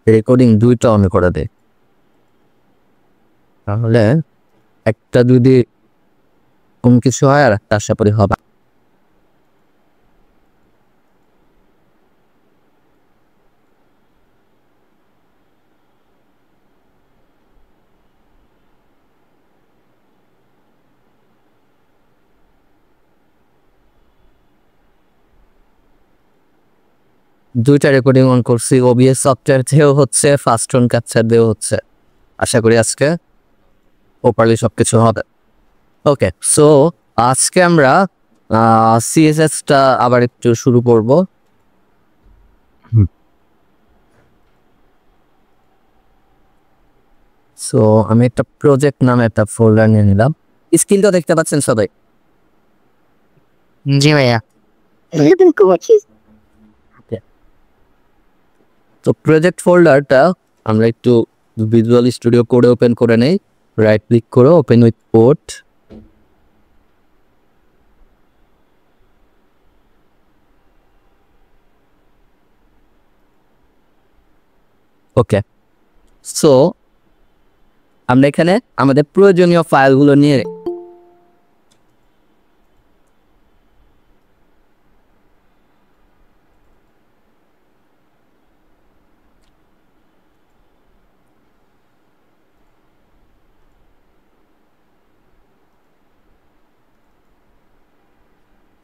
Recording দুইটা on করে দেয়, তাহলে একটা যদি কম কিছু হয় আর একটা আশা করি হবে। দুইটা রেকর্ডিং অন করছি, ওবিএস সফটওয়্যার দিয়েও হচ্ছে, ফাস্ট টোন ক্যাপচার দিয়েও হচ্ছে। আশা করি আজকে প্রপারলি সবকিছু হবে। ওকে, সো আজকে আমরা সিএসএসটা আবার একটু শুরু করব। সো আমি একটা প্রজেক্ট নামে একটা ফোল্ডার নিয়ে নিলাম। স্ক্রিনটা দেখতে পাচ্ছেন সবাই? জি ভাইয়া। তো প্রজেক্ট ফোল্ডারটা আমরা একটু ভিজুয়াল স্টুডিও কোডে ওপেন করে নেই। রাইট ক্লিক করে open with port. Okay, so আমরা এখানে আমাদের প্রয়োজনীয় ফাইলগুলো নিয়ে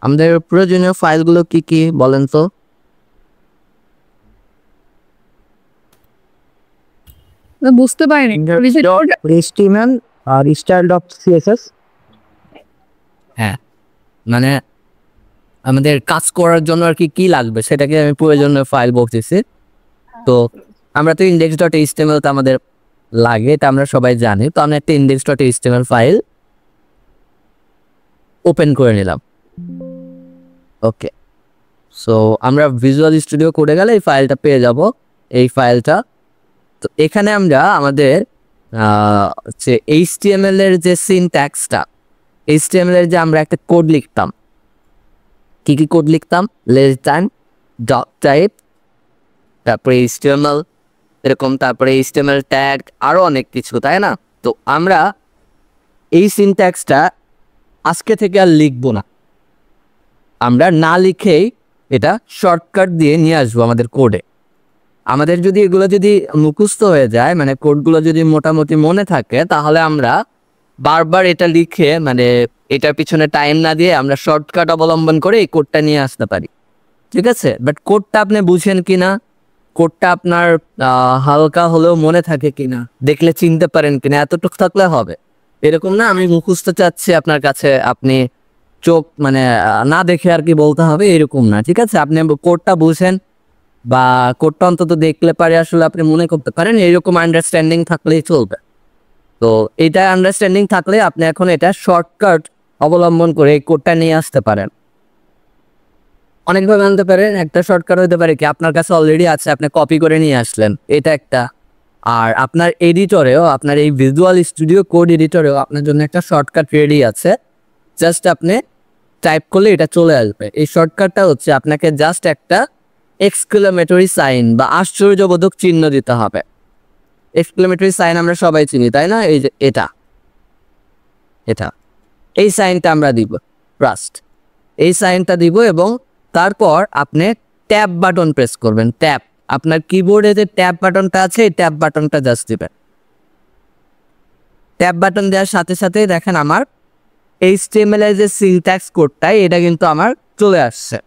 আমাদের প্রয়োজনীয় ফাইলগুলো কি কি বলেন তো? বুঝতে পারিনি। HTML আর style.css। হ্যাঁ, মানে আমাদের কাজ করার জন্য আর কি কি লাগবে সেটাকে আমি প্রয়োজনীয় ফাইল বলতেছি। তো আমরা তো index.html তো আমাদের লাগে, এটা আমরা সবাই জানি। তো আমরা একটা index.html ফাইল ওপেন করে নিলাম। ওকে, সো আমরা ভিজুয়াল স্টুডিও কোডে গেলে এই ফাইলটা পেয়ে যাব, এই ফাইলটা। তো এখানে আমরা আমাদের যে HTML এর যে সিনট্যাক্সটা, HTML এর যে আমরা একটা কোড লিখতাম, কি কি কোড লিখতাম? লেস দ্যান, ডট টাইপ, তারপরে HTML এরকম, তারপরে HTML ট্যাগ, আরও অনেক কিছু, তাই না? তো আমরা এই সিনট্যাক্সটা আজকে থেকে আর লিখবো না, আমরা না লিখেই এটা শর্টকাট দিয়ে নিয়ে আসবো আমাদের কোডে। আমাদের যদি এগুলো যদি মুখস্থ হয়ে যায়, মানে কোডগুলো যদি মোটামুটি মনে থাকে, তাহলে আমরা বারবার এটা লিখে, মানে এটার পিছনে টাইম না দিয়ে আমরা শর্টকাট অবলম্বন করে এই কোডটা নিয়ে আসতে পারি, ঠিক আছে? বাট কোডটা আপনি বুঝেন কিনা, কোডটা আপনার হালকা হলেও মনে থাকে কিনা, দেখলে চিনতে পারেন কিনা, এতটুকু থাকলে হবে। এরকম না আমি মুখস্থ চাচ্ছি আপনার কাছে, আপনি চোখ মানে না দেখে আর কি বলতে হবে, এরকম না, ঠিক আছে? আপনি কোডটা বুঝেন বা কোডটা অন্তত দেখলে পারে আসলে আপনি মনে করতে পারেন, এরকম আন্ডারস্ট্যান্ডিং থাকলেই চলবে। তো এটা আন্ডারস্ট্যান্ডিং থাকলে আপনি এখন এটা শর্টকাট অবলম্বন করে এই কোডটা নিয়ে আসতে পারেন। অনেকভাবে আনতে পারেন। একটা শর্টকাট হতে পারে কি, আপনার কাছে অলরেডি আছে, আপনি কপি করে নিয়ে আসলেন, এটা একটা। আর আপনার এডিটরেও, আপনার এই ভিজুয়াল স্টুডিও কোড এডিটরেও আপনার জন্য একটা শর্টকাট রেডি আছে, জাস্ট আপনি টাইপ করলে এটা চলে আসবে। এই শর্টকাটটা হচ্ছে আপনাকে জাস্ট একটা এক্সক্লেমেটরি সাইন বা আশ্চর্যবোধক চিহ্ন দিতে হবে। এক্সক্লেমেটরি সাইন আমরা সবাই চিনি, তাই না? এই যে এটা, এটা, এই সাইনটা আমরা দিব, ট্রাস্ট, এই সাইনটা দিব। এবং তারপর আপনি ট্যাব বাটন প্রেস করবেন। ট্যাব, আপনার কিবোর্ডে যে ট্যাব বাটনটা আছে, এই ট্যাব বাটনটা জাস্ট দিবেন। ট্যাব বাটন দেওয়ার সাথে সাথে দেখেন আমার HTML এর যে সিনট্যাক্স কোডটাই, এটা কিন্তু আমার চলে আসছে,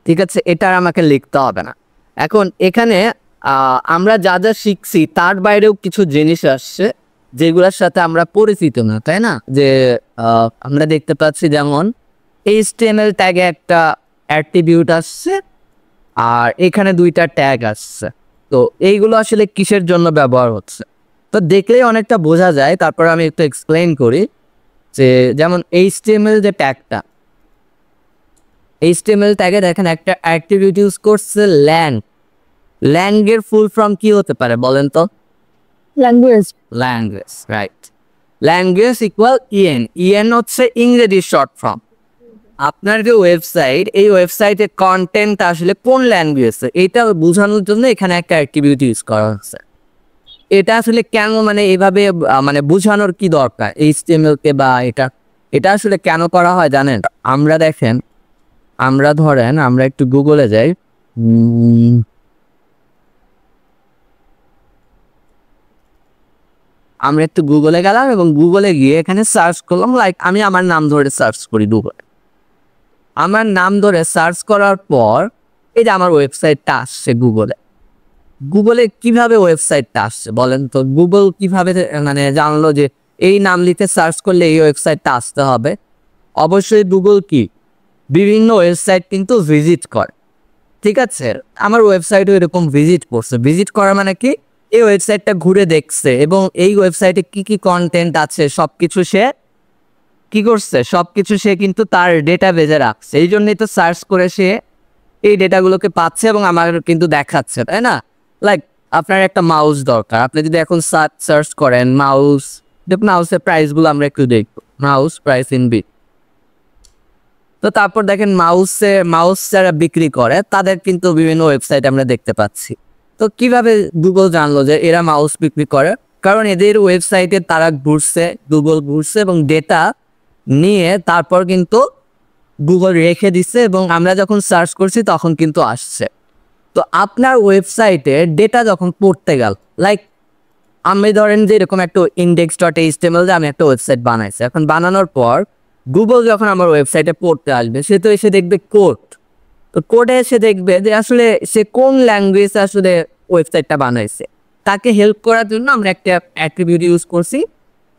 ঠিক আছে? এটা আর আমাকে লিখতে হবে না। এখন এখানে আমরা যা যা শিখছি তার বাইরেও কিছু জিনিস আসছে যেগুলোর সাথে আমরা পরিচিত না, তাই না? যে আমরা দেখতে পাচ্ছি যেমন HTML ট্যাগে একটা অ্যাট্রিবিউট আসছে আর এখানে দুইটা ট্যাগ আসছে। তো এইগুলো আসলে কিসের জন্য ব্যবহার হচ্ছে তো দেখলেই অনেকটা বোঝা যায়। তারপর আমি একটু এক্সপ্লেইন করি যে যেমন HTML যে ট্যাগটা, HTML ট্যাগে দেখেন একটা অ্যাট্রিবিউট ইউজ করছে ল্যাং। ল্যাংয়ের ফুল ফর্ম কি হতে পারে বলেন তো? Language. Language, right. Language equal EN। EN হচ্ছে ইংরেজি শর্ট ফর্ম। আপনার যে ওয়েবসাইট, এই ওয়েবসাইটের কন্টেন্ট আসলে কোন ল্যাঙ্গুয়েজে, এটা বোঝানোর জন্য এখানে একটা অ্যাট্রিবিউট ইউজ করা হচ্ছে। এটা আসলে কেন, মানে এইভাবে মানে বোঝানোর কি দরকার HTML কে বা এটা আসলে কেন করা হয় জানেন? আমরা দেখেন, আমরা ধরেন আমরা একটু গুগলে যাই, আমরা একটু গুগলে গেলাম এবং গুগলে গিয়ে এখানে সার্চ করলাম, লাইক আমি আমার নাম ধরে সার্চ করি গুগলে। আমার নাম ধরে সার্চ করার পর এই যে আমার ওয়েবসাইটটা আসছে গুগলে। গুগলে কিভাবে ওয়েবসাইটটা আসছে বলেন তো? গুগল কিভাবে মানে জানলো যে এই নাম লিখে সার্চ করলে এই ওয়েবসাইটটা আসতে হবে? অবশ্যই গুগল কি বিভিন্ন ওয়েবসাইট কিন্তু ভিজিট করে, ঠিক আছে? আমার ওয়েবসাইটও এরকম ভিজিট করছে। ভিজিট করা মানে কি, এই ওয়েবসাইটটা ঘুরে দেখছে এবং এই ওয়েবসাইটে কি কি কন্টেন্ট আছে সবকিছু সে কি করছে, সবকিছু সে কিন্তু তার ডেটাবেজে রাখছে। এই জন্যই তো সার্চ করে সে এই ডেটাগুলোকে পাচ্ছে এবং আমার কিন্তু দেখাচ্ছে, তাই না? লাইক আপনার একটা মাউস দরকার, আপনি যদি এখন সার্চ করেন মাউস, মাউসের প্রাইসগুলো আমরা একটু দেখব, মাউস প্রাইস ইন বিট। তো তারপর দেখেন মাউস যারা বিক্রি করে তাদের কিন্তু বিভিন্ন ওয়েবসাইট আমরা দেখতে পাচ্ছি। তো কিভাবে গুগল জানলো যে এরা মাউস বিক্রি করে? কারণ এদের ওয়েবসাইটে তারা গুগল ঘুরছে এবং ডেটা নিয়ে তারপর কিন্তু গুগল রেখে দিচ্ছে এবং আমরা যখন সার্চ করছি তখন কিন্তু আসছে। তো আপনার ওয়েবসাইটে ডেটা যখন পড়তে গেল, লাইক আমি ধরেন যে এরকম একটা index.html যে আমি একটা ওয়েবসাইট বানাইছি, এখন বানানোর পর গুগল যখন আমার ওয়েবসাইটে পড়তে আসবে সে তো এসে দেখবে কোড। তো কোডে এসে দেখবে যে আসলে সে কোন ল্যাঙ্গুয়েজে আসলে ওয়েবসাইটটা বানাইছে। তাকে হেল্প করার জন্য আমরা একটা অ্যাট্রিবিউট ইউজ করছি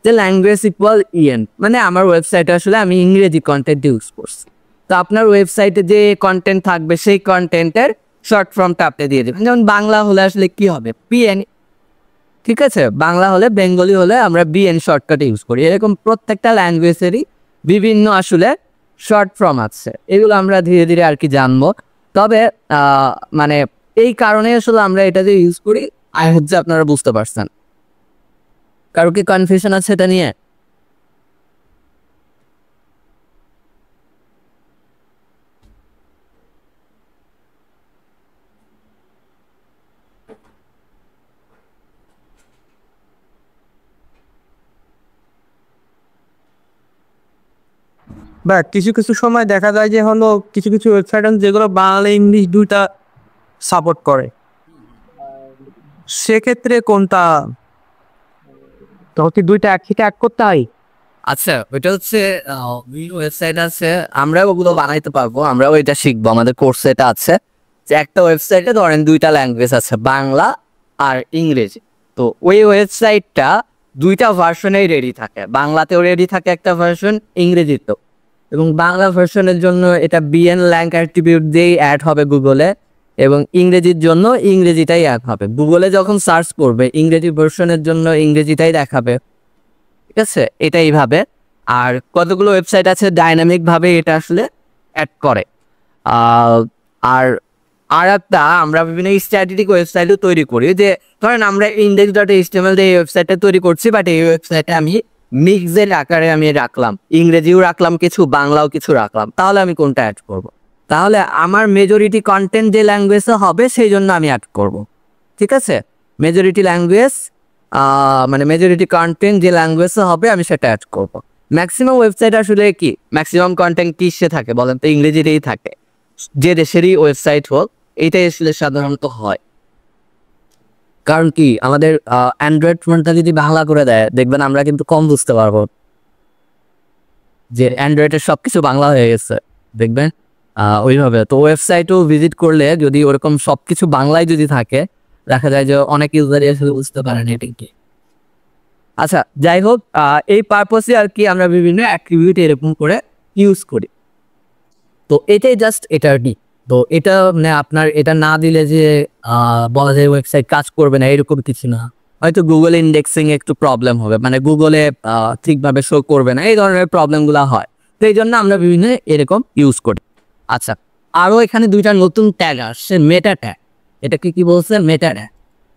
যে ল্যাঙ্গুয়েজ ইকুয়াল EN, মানে আমার ওয়েবসাইটে আসলে আমি ইংরেজি কন্টেন্ট ইউজ করছি। তো আপনার ওয়েবসাইটে যে কন্টেন্ট থাকবে সেই কন্টেন্টের শর্ট ফর্মটা আপনি দিয়ে দেবেন। যেমন বাংলা হলে আসলে কি হবে, PN, ঠিক আছে? বাংলা হলে, বেঙ্গলি হলে আমরা BN শর্টকাট ইউজ করি। এরকম প্রত্যেকটা ল্যাঙ্গুয়েজেরই বিভিন্ন আসলে শর্ট ফর্ম আছে, এগুলো আমরা ধীরে ধীরে আর কি জানবো। তবে মানে এই কারণে আসলে আমরা এটা যে ইউজ করি, আই হোপ যে আপনারা বুঝতে পারছেন। কারো কি কনফিউশন আছে এটা নিয়ে? বা কিছু কিছু সময় দেখা যায় যে হলো কিছু কিছু ওয়েবসাইট আছে যেগুলো বাংলা ইংলিশ দুইটা সাপোর্ট করে, সেক্ষেত্রে কোনটা, তখন কি দুইটা একসাথে অ্যাড করতে হয়? আচ্ছা, ওইটা হচ্ছে ওয়েবসাইট আছে, আমরা ওগুলো বানাইতে পারবো, আমরাও এটা শিখবো, আমাদের কোর্সে এটা আছে যে একটা ওয়েবসাইটে ধরেন দুইটা ল্যাঙ্গুয়েজ আছে, বাংলা আর ইংরেজি। তো ওই ওয়েবসাইটটা দুইটা ভার্সনেই রেডি থাকে, বাংলাতেও রেডি থাকে একটা ভার্সন, ইংরেজিতেও। এবং বাংলা ভার্সনের জন্য এটা BN ল্যাঙ্ক অ্যাট্রিবিউট দিয়েই অ্যাড হবে গুগলে, এবং ইংরেজির জন্য ইংরেজিটাই অ্যাড হবে। গুগলে যখন সার্চ করবে ইংরেজি ভার্সনের জন্য ইংরেজিটাই দেখাবে, ঠিক আছে? এটা এইভাবে। আর কতগুলো ওয়েবসাইট আছে ডাইনামিক ভাবে এটা আসলে অ্যাড করে। আর আর একটা আমরা বিভিন্ন স্ট্র্যাটেজিক ওয়েবসাইটও তৈরি করি, যে ধরেন আমরা index.html দিয়ে এই ওয়েবসাইটটা তৈরি করছি, বাট এই ওয়েবসাইটে আমি মিক্সের আকারে আমি রাখলাম, ইংরেজিও রাখলাম কিছু, বাংলাও কিছু রাখলাম, তাহলে আমি কোনটা অ্যাড করব? তাহলে আমার মেজরিটি কন্টেন্ট যে ল্যাঙ্গুয়েজে হবে সেই জন্য আমি অ্যাড করব, ঠিক আছে? মেজরিটি ল্যাঙ্গুয়েজ মানে মেজরিটি কন্টেন্ট যে ল্যাঙ্গুয়েজে হবে আমি সেটা অ্যাড করব। ম্যাক্সিমাম ওয়েবসাইট আসলে কি ম্যাক্সিমাম কন্টেন্ট কিসে থাকে বলেন তো? ইংরেজিতেই থাকে, যে দেশেরই ওয়েবসাইট হোক এইটাই আসলে সাধারণত হয়। কারণ কি আমাদের অ্যান্ড্রয়েড ফোনটা যদি বাংলা করে দেয় দেখবেন আমরা কিন্তু কম বুঝতে পারবো যে অ্যান্ড্রয়েডের সবকিছু বাংলা হয়ে গেছে, দেখবেন ওইভাবে। তো ওয়েবসাইটও ভিজিট করলে যদি ওরকম সবকিছু বাংলায় যদি থাকে, দেখা যায় যে অনেক ইউজারই আসলে বুঝতে পারেন এটা কি। আচ্ছা, যাই হোক, এই পারপসে আর কি আমরা বিভিন্ন অ্যাট্রিবিউট এরকম করে ইউজ করি। তো এটাই জাস্ট এটা আর কি। তো এটা মানে আপনার এটা না দিলে যে বলা যায় ওয়েবসাইট কাজ করবে না এরকম কিছু না। হয়তো গুগল ইন্ডেক্সিং একটু প্রবলেম হবে, মানে গুগলে ঠিকভাবে শো করবে না, এই ধরনের প্রবলেমগুলো হয়। তো এই জন্য আমরা বিভিন্ন এরকম ইউজ করি। আচ্ছা, আরও এখানে দুইটা নতুন ট্যাগ আসছে, মেটা ট্যাগ। এটা কি বলছে? মেটা ট্যাগ।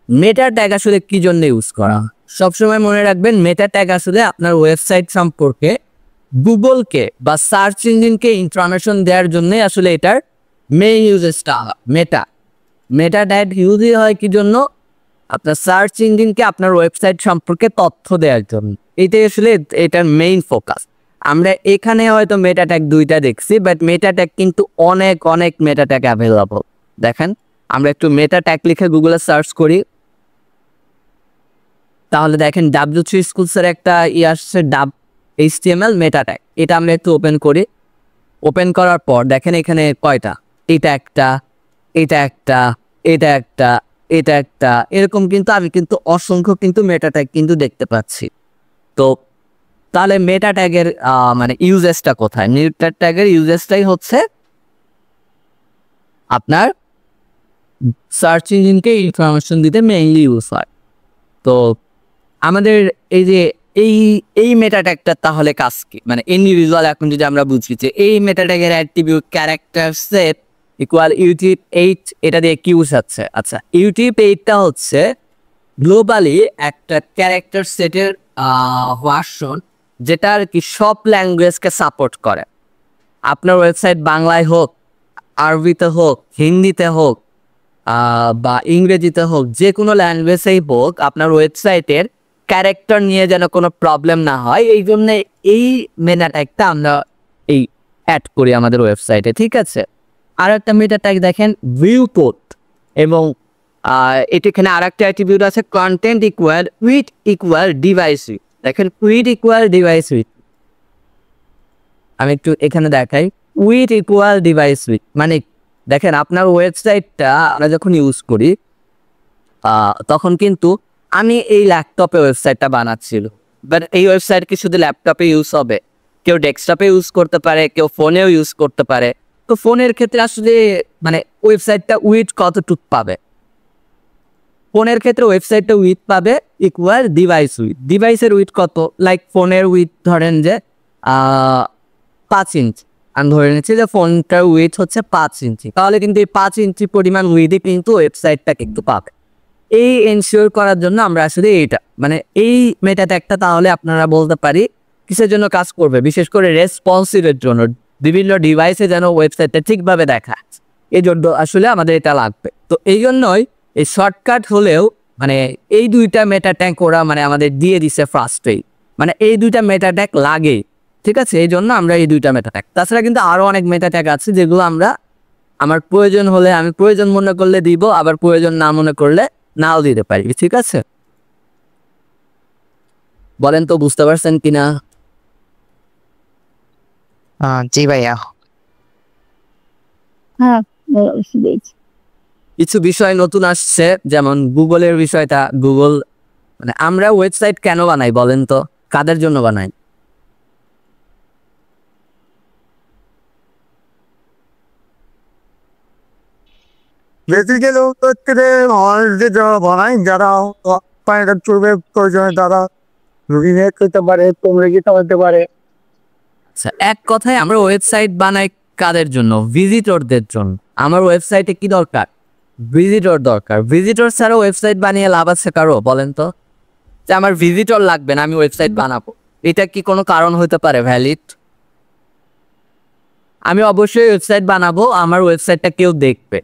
মেটা ট্যাগ আসলে কি জন্য ইউজ করা? সবসময় মনে রাখবেন মেটা ট্যাগ আসলে আপনার ওয়েবসাইট সম্পর্কে গুগলকে বা সার্চ ইঞ্জিনকে ইনফরমেশন দেওয়ার জন্যই আসলে এটার মেইন ইউজেসটা মেটা ট্যাগ ইউজই হয় কি জন্য? আপনার সার্চ ইঞ্জিনকে আপনার ওয়েবসাইট সম্পর্কে তথ্য দেওয়ার জন্য। এটাই আসলে এটার মেইন ফোকাস। আমরা এখানে হয়তো মেটা ট্যাগ 2টা দেখছি, বাট মেটা ট্যাগ কিন্তু অনেক অনেক মেটা ট্যাগ অ্যাভেলেবল। দেখেন, আমরা একটু মেটা ট্যাগ লিখে গুগলে সার্চ করি, তাহলে দেখেন W3 Schools-এর একটা আসছে HTML মেটা ট্যাগ। এটা আমরা একটু ওপেন করি। ওপেন করার পর দেখেন এখানে কয়টা, এটা একটা, এটা একটা, এটা একটা, এটা একটা, এরকম কিন্তু আমি কিন্তু অসংখ্য কিন্তু মেটা ট্যাগ কিন্তু দেখতে পাচ্ছি। তো তাহলে মেটা ট্যাগের মানে ইউজেসটা কোথায়? মেটা ট্যাগের ইউজেসটাই হচ্ছে আপনার সার্চ ইঞ্জিনকে ইনফরমেশন দিতে মেইনলি ইউজ হয়। তো আমাদের এই যে এই মেটা ট্যাগটা তাহলে কাজ কি? মানে ইন্ডিভিজুয়াল এখন যদি আমরা বুঝি যে এই মেটা ট্যাগের attribute character set equal UTF 8, এটা দিয়ে কি বোঝাচ্ছে? আচ্ছা, ইউটিউব 8টা হচ্ছে গ্লোবালি একটা ক্যারেক্টার সেটের ভার্সন, যেটা আর কি সব ল্যাঙ্গুয়েজকে সাপোর্ট করে। আপনার ওয়েবসাইট বাংলায় হোক, আরবিতে হোক, হিন্দিতে হোক বা ইংরেজিতে হোক, যে কোনো ল্যাঙ্গুয়েজেই হোক, আপনার ওয়েবসাইটের ক্যারেক্টার নিয়ে যেন কোনো প্রবলেম না হয়, এই জন্য এই মেটা ট্যাগটা আমরা এই অ্যাড করি আমাদের ওয়েবসাইটে। ঠিক আছে, আর একটা মেটা ট্যাগ দেখেন ভিউ কোড, এবং এখানে আর একটা অ্যাট্রিবিউট আছে content equal with equal device with. দেখেন উইথ ইকুয়াল ডিভাইস উইথ, আমি একটু এখানে দেখাই। উইথ ইকুয়াল ডিভাইস উইথ মানে দেখেন আপনার ওয়েবসাইটটা আমরা যখন ইউজ করি তখন কিন্তু আমি এই ল্যাপটপে ওয়েবসাইটটা বানাচ্ছিল, বাট এই ওয়েবসাইট কি শুধু ল্যাপটপে ইউজ হবে? কেউ ডেস্কটপে ইউজ করতে পারে, কেউ ফোনেও ইউজ করতে পারে। তো ফোনের ক্ষেত্রে আসলে মানে ওয়েবসাইটটা উইথ কতটুক পাবে? ফোনের ক্ষেত্রে ওয়েবসাইটটা উইথ পাবে ইকুয়াল ডিভাইস উইথ। ডিভাইসের উইথ কত? লাইক ফোনের উইথ ধরেন যে 5 ইঞ্চি, আমি ধরে নিচ্ছি যে ফোনটার উইথ হচ্ছে 5 ইঞ্চি, তাহলে কিন্তু এই 5 ইঞ্চি পরিমাণ উইথে কিন্তু ওয়েবসাইটটা কিন্তু পাবে। এই এনশিওর করার জন্য আমরা আসলে এইটা মানে এই মেটা ট্যাগটা তাহলে আপনারা বলতে পারি কিসের জন্য কাজ করবে? বিশেষ করে রেসপন্সিভের জন্য, বিভিন্ন ডিভাইসে যেন ওয়েবসাইটটা ঠিকভাবে দেখায়, এই জন্য আসলে আমাদের এটা লাগবে। তো এই জন্যই এই শর্টকাট হলেও মানে এই 2টা মেটা ট্যাগ ওরা মানে আমাদের দিয়ে দিছে ফার্স্টেই, মানে এই 2টা মেটা ট্যাগ লাগে। ঠিক আছে, এই জন্য আমরা এই 2টা মেটা ট্যাগ, তাছাড়া কিন্তু আরও অনেক মেটা ট্যাগ আছে যেগুলো আমরা আমার প্রয়োজন হলে আমি প্রয়োজন মনে করলে দিব, আবার প্রয়োজন না মনে করলে নাও দিতে পারি। ঠিক আছে, বলেন তো বুঝতে পারছেন কিনা? জি ভাইয়া। হ্যাঁ, কিছু বিষয় নতুন আসছে, যেমন গুগলের বিষয়টা। গুগল মানে আমরা ওয়েবসাইট কেন বানাই বলেন তো? কাদের জন্য বানাই? বেসিক্যালি হচ্ছে যে অনেক যারা বানায়, যারা পায়রার চলবে প্রয়োজনে তারা রিমেক করতে পারে, তোমরা কি চালাতে পারে। আচ্ছা, এক কথায় আমরা ওয়েবসাইট বানাই কাদের জন্য? ভিজিটরদের জন্য। আমার ওয়েবসাইটে কি দরকার? ভিজিটর দরকার। ভিজিটর ছাড়া ওয়েবসাইট বানিয়ে লাভ আছে কারো বলেন তো? যে আমার ভিজিটর লাগবে না, আমি ওয়েবসাইট বানাবো, এটা কি কোনো কারণ হতে পারে ভ্যালিড? আমি অবশ্যই ওয়েবসাইট বানাবো, আমার ওয়েবসাইটটা কেউ দেখবে।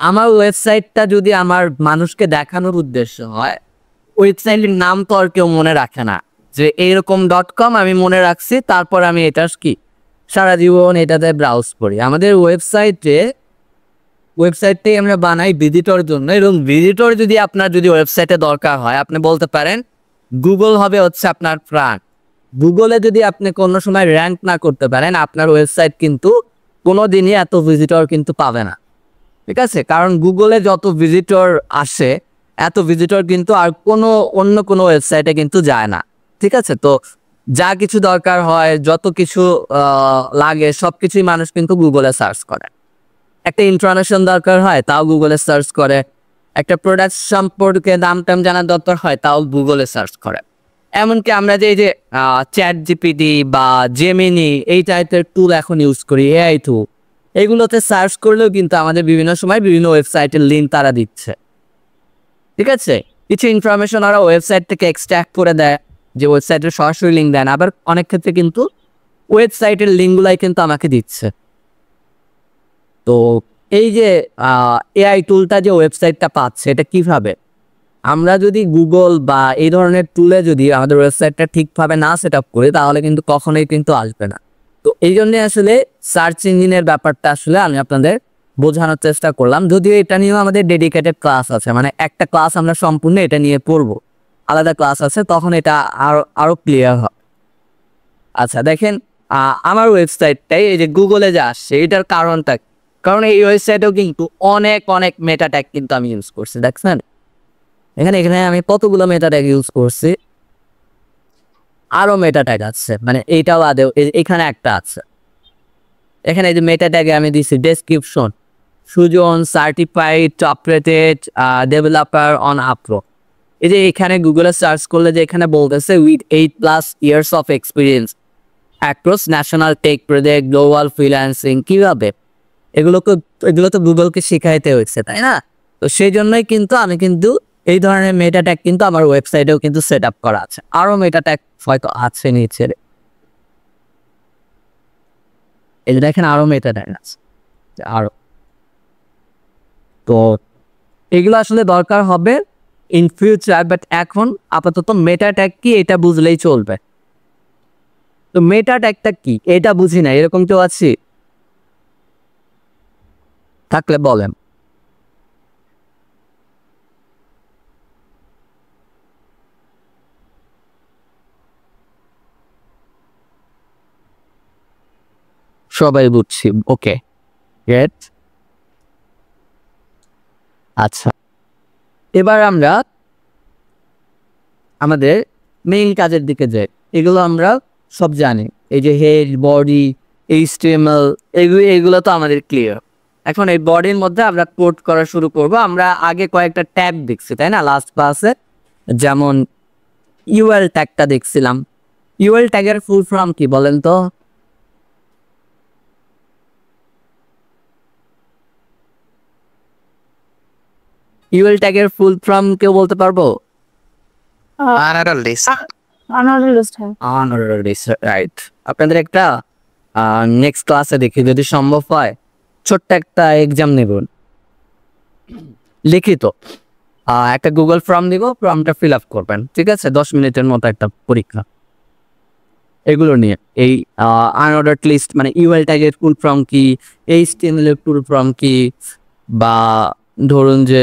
আমার ওয়েবসাইটটা যদি আমার মানুষকে দেখানোর উদ্দেশ্য হয়, ওয়েবসাইটের নাম তো আর কেউ মনে রাখে না যে এইরকম .com আমি মনে রাখছি, তারপর আমি এটা কি সারা জীবন এটাতে ব্রাউজ করি। আমাদের ওয়েবসাইটটাই আমরা বানাই ভিজিটর জন্য, এবং ভিজিটর যদি আপনার যদি ওয়েবসাইটে দরকার হয়, আপনি বলতে পারেন গুগল হবে হচ্ছে আপনার প্রাণ। গুগলে যদি আপনি কোনো সময় র্যাঙ্ক না করতে পারেন, আপনার ওয়েবসাইট কিন্তু কোনো দিনই এত ভিজিটর কিন্তু পাবে না। ঠিক আছে, কারণ গুগলে যত ভিজিটর আসে, এত ভিজিটর কিন্তু আর অন্য কোনো ওয়েবসাইটে কিন্তু যায় না। ঠিক আছে, তো যা কিছু দরকার হয়, যত কিছু লাগে, সব কিছুই মানুষ কিন্তু গুগলে সার্চ করে। একটা ইনফরমেশন দরকার হয়, তাও গুগলে সার্চ করে। একটা প্রোডাক্ট সম্পর্কে দাম টাম জানার দরকার হয়, তাও গুগলে সার্চ করে। এমনকি আমরা যে এই যে চ্যাট জিপিটি বা জেমিনি এই টাইপের টুল এখন ইউজ করি, এআই টুল, এগুলোতে সার্চ করলেও কিন্তু আমাদের বিভিন্ন সময় বিভিন্ন ওয়েবসাইটের লিঙ্ক তারা দিচ্ছে। ঠিক আছে, কিছু ইনফরমেশন ওরা ওয়েবসাইট থেকে এক্সট্রাক্ট করে দেয়, যে ওয়েবসাইটের সরাসরি লিঙ্ক দেয় না। আবার অনেক ক্ষেত্রে কিন্তু ওয়েবসাইটের লিঙ্কগুলাই কিন্তু আমাকে দিচ্ছে। তো এই যে এআই টুলটা যে ওয়েবসাইটটা পাচ্ছে, এটা কিভাবে? আমরা যদি গুগল বা এই ধরনের টুলে যদি আমাদের ওয়েবসাইটটা ঠিকভাবে না সেট আপ করি, তাহলে কিন্তু কখনোই কিন্তু আসবে না। তো এই জন্যে আসলে সার্চ ইঞ্জিনের ব্যাপারটা আসলে আমি আপনাদের বোঝানোর চেষ্টা করলাম। যদিও এটা নিয়েও আমাদের ডেডিকেটেড ক্লাস আছে, মানে একটা ক্লাস আমরা সম্পূর্ণ এটা নিয়ে পড়বো, আলাদা ক্লাস আছে, তখন এটা আরো ক্লিয়ার হয়। আচ্ছা দেখেন, আমার ওয়েবসাইটটাই এই যে গুগলে যে আসছে, এটার কারণটা কি? কারণ এই ওয়েবসাইটেও কিন্তু অনেক অনেক মেটা ট্যাগ কিন্তু আমি ইউজ করছি। দেখছেন এখানে এখানে আমি কতগুলো মেটা ট্যাগ ইউজ করছি, আরো মেটা ট্যাগ আছে, মানে এইটাও আদেও এখানে একটা আছে। এখানে এই যে মেটা ট্যাগে আমি দিছি description, Sujon certified top rated developer on Upwork. এই যে এখানে গুগলে সার্চ করলে যে এখানে বলতেছে with 8+ years of experience across national tech project global freelancing. কীভাবে? এগুলো তো গুগলকে শিখাইতে হয়েছে, তাই না? তো সেই জন্যই কিন্তু আমি কিন্তু এই ধরনের মেটা ট্যাগ কিন্তু আমার ওয়েবসাইটেও কিন্তু সেট আপ করা আছে। আরও মেটা ট্যাগ হয়তো আছে নিচের, এই যে দেখেন আরও মেটা ট্যাগ আছে আরও। তো এগুলো আসলে দরকার হবে ইন ফিউচার, বাট এখন আপাতত মেটা ট্যাগ কি এটা বুঝলেই চলবে। তো মেটা ট্যাগটা কি এটা বুঝি না, এরকম কেউ আছে? থাকলে বলেন। সবাই বুঝছি, ওকে গ্রেট। আচ্ছা, এবার আমরা আমাদের মেইন কাজের দিকে যাই। এগুলো আমরা সব জানি, এই যে হেড, বডি, এইচটিএমএল, এগুলো তো আমাদের ক্লিয়ার। এখন এই বডির মধ্যে আমরা কোড করা শুরু করব। আমরা আগে কয়েকটা ট্যাগ দেখছি, তাই না, লাস্ট ক্লাসে? যেমন ইউএল ট্যাগটা দেখছিলাম। ইউএল ট্যাগের ফুল ফর্ম কি বলেন তো? ইউএল ট্যাগের ফুল ফর্ম কেউ বলতে পারবো? আনারল লিস্ট। Another list है। রাইট। আপনাদের একটা নেক্সট ক্লাসে দেখি যদি সম্ভব হয় ছোট্ট একটা এক্সাম নেব, লিখিত একটা গুগল ফর্ম দিব, ফর্মটা ফিল আপ করবেন, ঠিক আছে? 10 মিনিটের মতো একটা পরীক্ষা এগুলো নিয়ে। এই আনঅর্ডার্ড লিস্ট মানে ইউএল ট্যাগের ফুল ফর্ম কি, এইচটিএমএল এর ফুল ফর্ম কি, বা ধরুন যে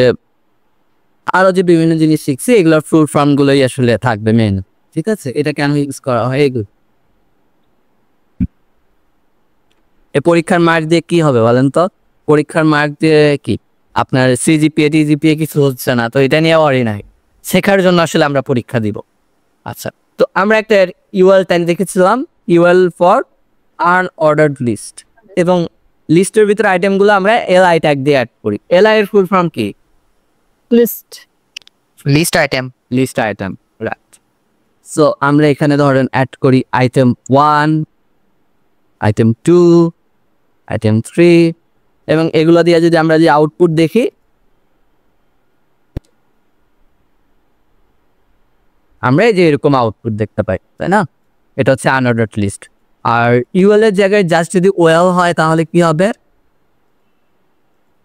আরো যে বিভিন্ন জিনিস শিখছি এগুলোর ফুল ফর্মগুলোই আসলে থাকবে মেন, ঠিক আছে? এটা কেন ইউজ করা হয় এগুলো। এই পরীক্ষার মার্ক দিয়ে কি হবে বলেন তো? পরীক্ষার মার্ক দিয়ে কি আপনার সিজিপিএ টিজিপিএ কিছু হচ্ছে না, তো এটা নিয়ে ওয়ারি নাই, শেখার জন্য আসলে আমরা পরীক্ষা দিব। আচ্ছা, তো আমরা একটা ইউএল ট্যাগ দেখেছিলাম, ইউএল ফর আনঅর্ডার্ড লিস্ট, এবং লিস্টের ভিতরে আইটেমগুলো আমরা এলআই ট্যাগ দিয়ে অ্যাড করি। এলআই এর ফুল ফর্ম কি? List। List item. List item, right. So আমরা এখানে ধরেন অ্যাড করি আইটেম 1, আইটেম 2, আইটেম 3, এবং এগুলো দিয়ে যদি আমরা যে আউটপুট দেখি, আমরা এই যে এরকম আউটপুট দেখতে পাই, তাই না? এটা হচ্ছে আনঅর্ডার্ড লিস্ট। আর ইউএল এর জায়গায় জাস্ট যদি ওয়েল হয় তাহলে কি হবে?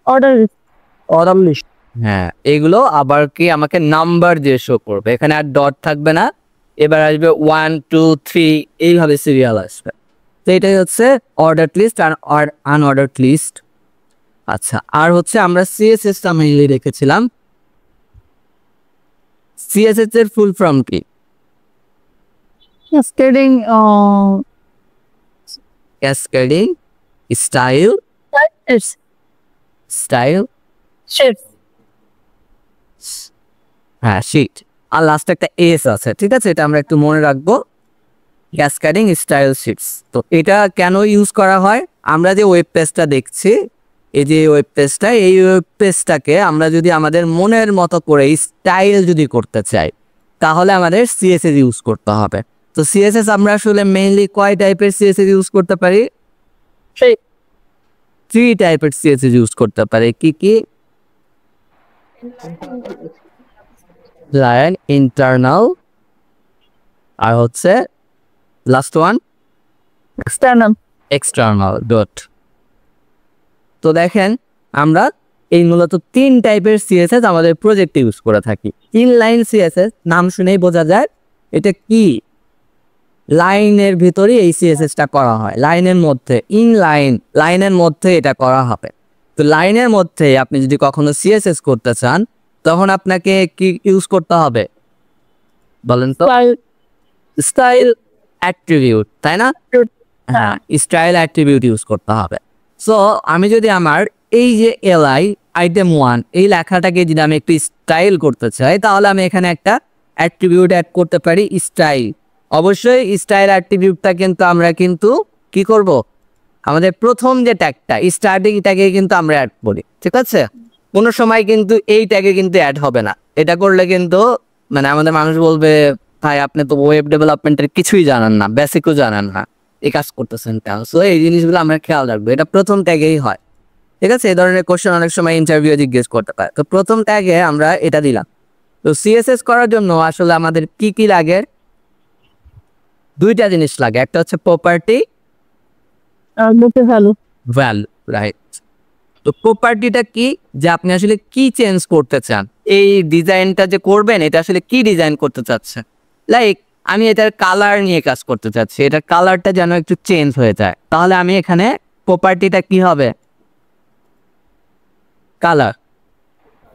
Order list। Order list. হ্যাঁ, এগুলো আবার কি আমাকে নাম্বার দিয়ে শো করবে, এখানে আর ডট থাকবে না, এবার আসবে 1 2 3 এইভাবে সিরিয়াল আসবে। তো এটাই হচ্ছে অর্ডার লিস্ট আর আনঅর্ডার্ড লিস্ট। আচ্ছা, আর হচ্ছে আমরা সিএসএসটা মেইনলি রেখেছিলাম। সিএসএস এর ফুল ফর্ম কি? Cascading cascading style, it's style, shapes। হ্যাঁ শিট, আর লাস্টে একটা এস আছে, ঠিক আছে? এটা আমরা একটু মনে রাখবো, ক্যাসকেডিং স্টাইল শিটস। তো এটা কেন ইউজ করা হয়? আমরা যে ওয়েব পেজটা দেখছি, এই যে ওয়েব পেজটা, এই ওয়েব পেজটাকে আমরা যদি আমাদের মনের মতো করে স্টাইল যদি করতে চাই, তাহলে আমাদের সিএসএস ইউজ করতে হবে। তো সিএসএস আমরা আসলে মেইনলি কয় টাইপের সিএসএস ইউজ করতে পারি? 3 টাইপের সিএসএস ইউজ করতে পারি। কি কি? লাইন, ইন্টারনাল, আর হচ্ছে last one external, external dot. তো দেখেন আমরা এই মূলত 3 টাইপের সিএসএস আমাদের প্রজেক্টে ইউজ করে থাকি। ইনলাইন সিএসএস নাম শুনেই বোঝা যায় এটা কি, লাইনের ভিতরে এই সিএসএসটা করা হয়, লাইনের মধ্যে, লাইনের মধ্যে এটা করা হবে। তো লাইনের মধ্যে আপনি যদি কখনো সিএসএস করতে চান তখন আপনাকে কি ইউজ করতে হবে বলেন তো? style, স্টাইল অ্যাট্রিবিউট, তাই না? হ্যাঁ, স্টাইল অ্যাট্রিবিউট ইউজ করতে হবে। সো আমি যদি আমার এই যে এলআই আইটেম 1 এই লেখাটাকে যদি আমি একটু স্টাইল করতে চাই তাহলে আমি এখানে একটা অ্যাট্রিবিউট অ্যাড করতে পারি, স্টাইল। অবশ্যই স্টাইল অ্যাট্রিবিউটটা কিন্তু আমরা কিন্তু কি করব, আমাদের প্রথম যে ট্যাগটা স্টার্টিং ট্যাগে কিন্তু আমরা অ্যাড করি, ঠিক আছে? কোনো সময় কিন্তু এই ট্যাগে কিন্তু অ্যাড হবে না। এটা করলে কিন্তু মানে আমাদের মানুষ বলবে ভাই আপনি তো ওয়েব ডেভেলপমেন্টের কিছুই জানেন না, বেসিকও জানেন না, এই কাজ করতেছেন কেন? সো এই জিনিসগুলো আমরা খেয়াল রাখবো, এটা প্রথম ট্যাগেই হয়, ঠিক আছে? এই ধরনের কোশ্চেন অনেক সময় ইন্টারভিউ জিজ্ঞেস করতে পারে। তো প্রথম ট্যাগে আমরা এটা দিলাম। তো সিএসএস করার জন্য আসলে আমাদের কি কি লাগে? 2টা জিনিস লাগে, একটা হচ্ছে property, look value, value, right? তো প্রপার্টিটা কি, যে আপনি আসলে কি চেঞ্জ করতে চান, এই ডিজাইনটা যে করবেন এটা আসলে কি ডিজাইন করতে চাচ্ছে। লাইক আমি এটার কালার নিয়ে কাজ করতে চাচ্ছি, এটার কালারটা যেন একটু চেঞ্জ হয়ে যায়, তাহলে আমি এখানে প্রপার্টিটা কি হবে, কালার।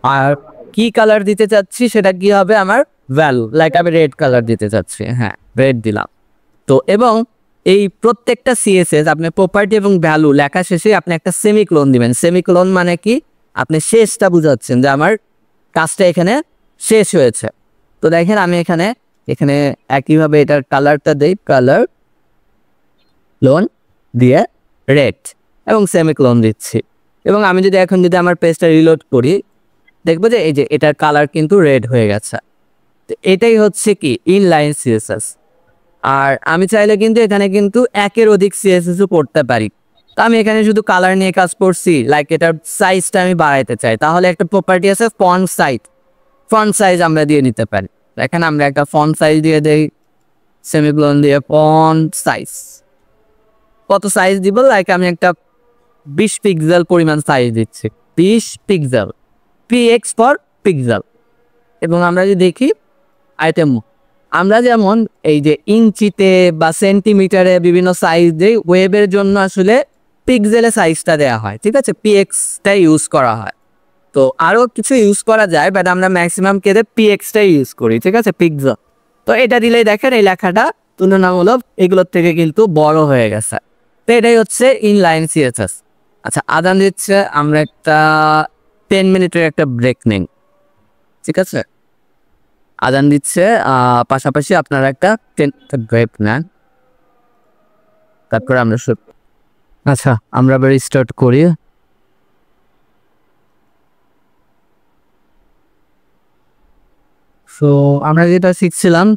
আর কি কালার দিতে চাচ্ছি সেটা কি হবে আমার ভ্যালু, লাইক আমি রেড কালার দিতে চাচ্ছি, হ্যাঁ রেড দিলাম। তো এবং এই প্রত্যেকটা সিএসএস আপনি প্রপার্টি এবং ভ্যালু লেখা শেষে আপনি একটা সেমিকোলন দিবেন। সেমিকোলন মানে কি, আপনি শেষটা বুঝাচ্ছেন যে আমার কাজটা এখানে শেষ হয়েছে। তো দেখেন আমি এখানে এখানে একইভাবে এটার কালারটা দেই, কালার লোন দিয়ে রেড এবং সেমিকোলন দিচ্ছি। এবং আমি যদি এখন যদি আমার পেজটা রিলোড করি দেখবো যে এই যে এটার কালার কিন্তু রেড হয়ে গেছে। তো এটাই হচ্ছে কি ইনলাইন সিএসএস। আর আমি চাইলে কিন্তু এখানে কিন্তু একের অধিক সিএসএসও করতে পারি। তো আমি এখানে শুধু কালার নিয়ে কাজ করছি, লাইক এটার সাইজটা আমি বাড়াইতে চাই, তাহলে একটা প্রপার্টি আছে ফন্ট সাইজ, ফন্ট সাইজ আমরা দিয়ে নিতে পারি। এখানে আমরা একটা ফন্ট সাইজ দিয়ে দেই, সেমিকোলন দিয়ে ফন্ট সাইজ। কত সাইজ দিব, লাইক আমি একটা 20 পিক্সেল পরিমাণ সাইজ দিচ্ছি, 20 পিক্সেল, পিএক্স ফর পিক্সেল। এবং আমরা যদি দেখি আইটেম, আমরা যেমন এই যে ইঞ্চিতে বা সেন্টিমিটারে বিভিন্ন সাইজ দেই, ওয়েবের জন্য আসলে পিক্সেলে সাইজটা দেওয়া হয়, ঠিক আছে? পিএক্সটা ইউজ করা হয়। তো আরও কিছু ইউজ করা যায়, বাট আমরা ম্যাক্সিমাম কেটে পিএক্সটাই ইউজ করি, ঠিক আছে? পিক্সেল। তো এটা দিলেই দেখেন এই লেখাটা তুলনামূলক এগুলোর থেকে কিন্তু বড় হয়ে গেছে। তো এটাই হচ্ছে ইনলাইন সিএসএস। আচ্ছা, আদান দিচ্ছে, আমরা একটা 10 মিনিটের একটা ব্রেক নিই, ঠিক আছে? আদান দিচ্ছে, পাশাপাশি আপনারা একটা 10 ব্রেক নেন, তারপরে আমরা শুরু। আচ্ছা, আমরা আবার স্টার্ট করি। সো আমরা যেটা শিখছিলাম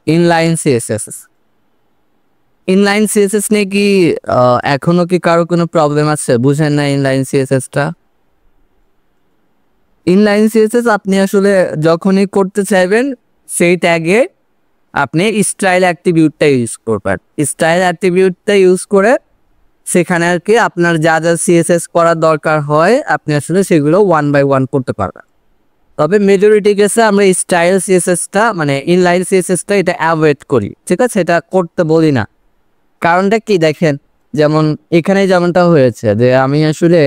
ইনলাইন সিএসএস। ইনলাইন সিএসএস নিয়ে কি এখনো কি কারো কোনো প্রবলেম আছে, বুঝেন না ইনলাইন সিএসএসটা? ইনলাইন সিএসএস আপনি আসলে যখনই করতে চাইবেন সেই ট্যাগে আপনি স্টাইল অ্যাট্রিবিউটটা ইউজ করবেন। স্টাইল অ্যাট্রিবিউটটা ইউজ করে সেখানে আর কি আপনার যা যা সিএসএস করার দরকার হয় আপনি আসলে সেগুলো 1 বাই 1 করতে পারবেন। তবে মেজরিটি কেসে আমরা স্টাইল সিএসএসটা মানে ইনলাইন সিএসএসটা এটা অ্যাভয়েড করি, ঠিক আছে? এটা করতে বলি না। কারণটা কি দেখেন, যেমন এখানে যেমনটা হয়েছে যে আমি আসলে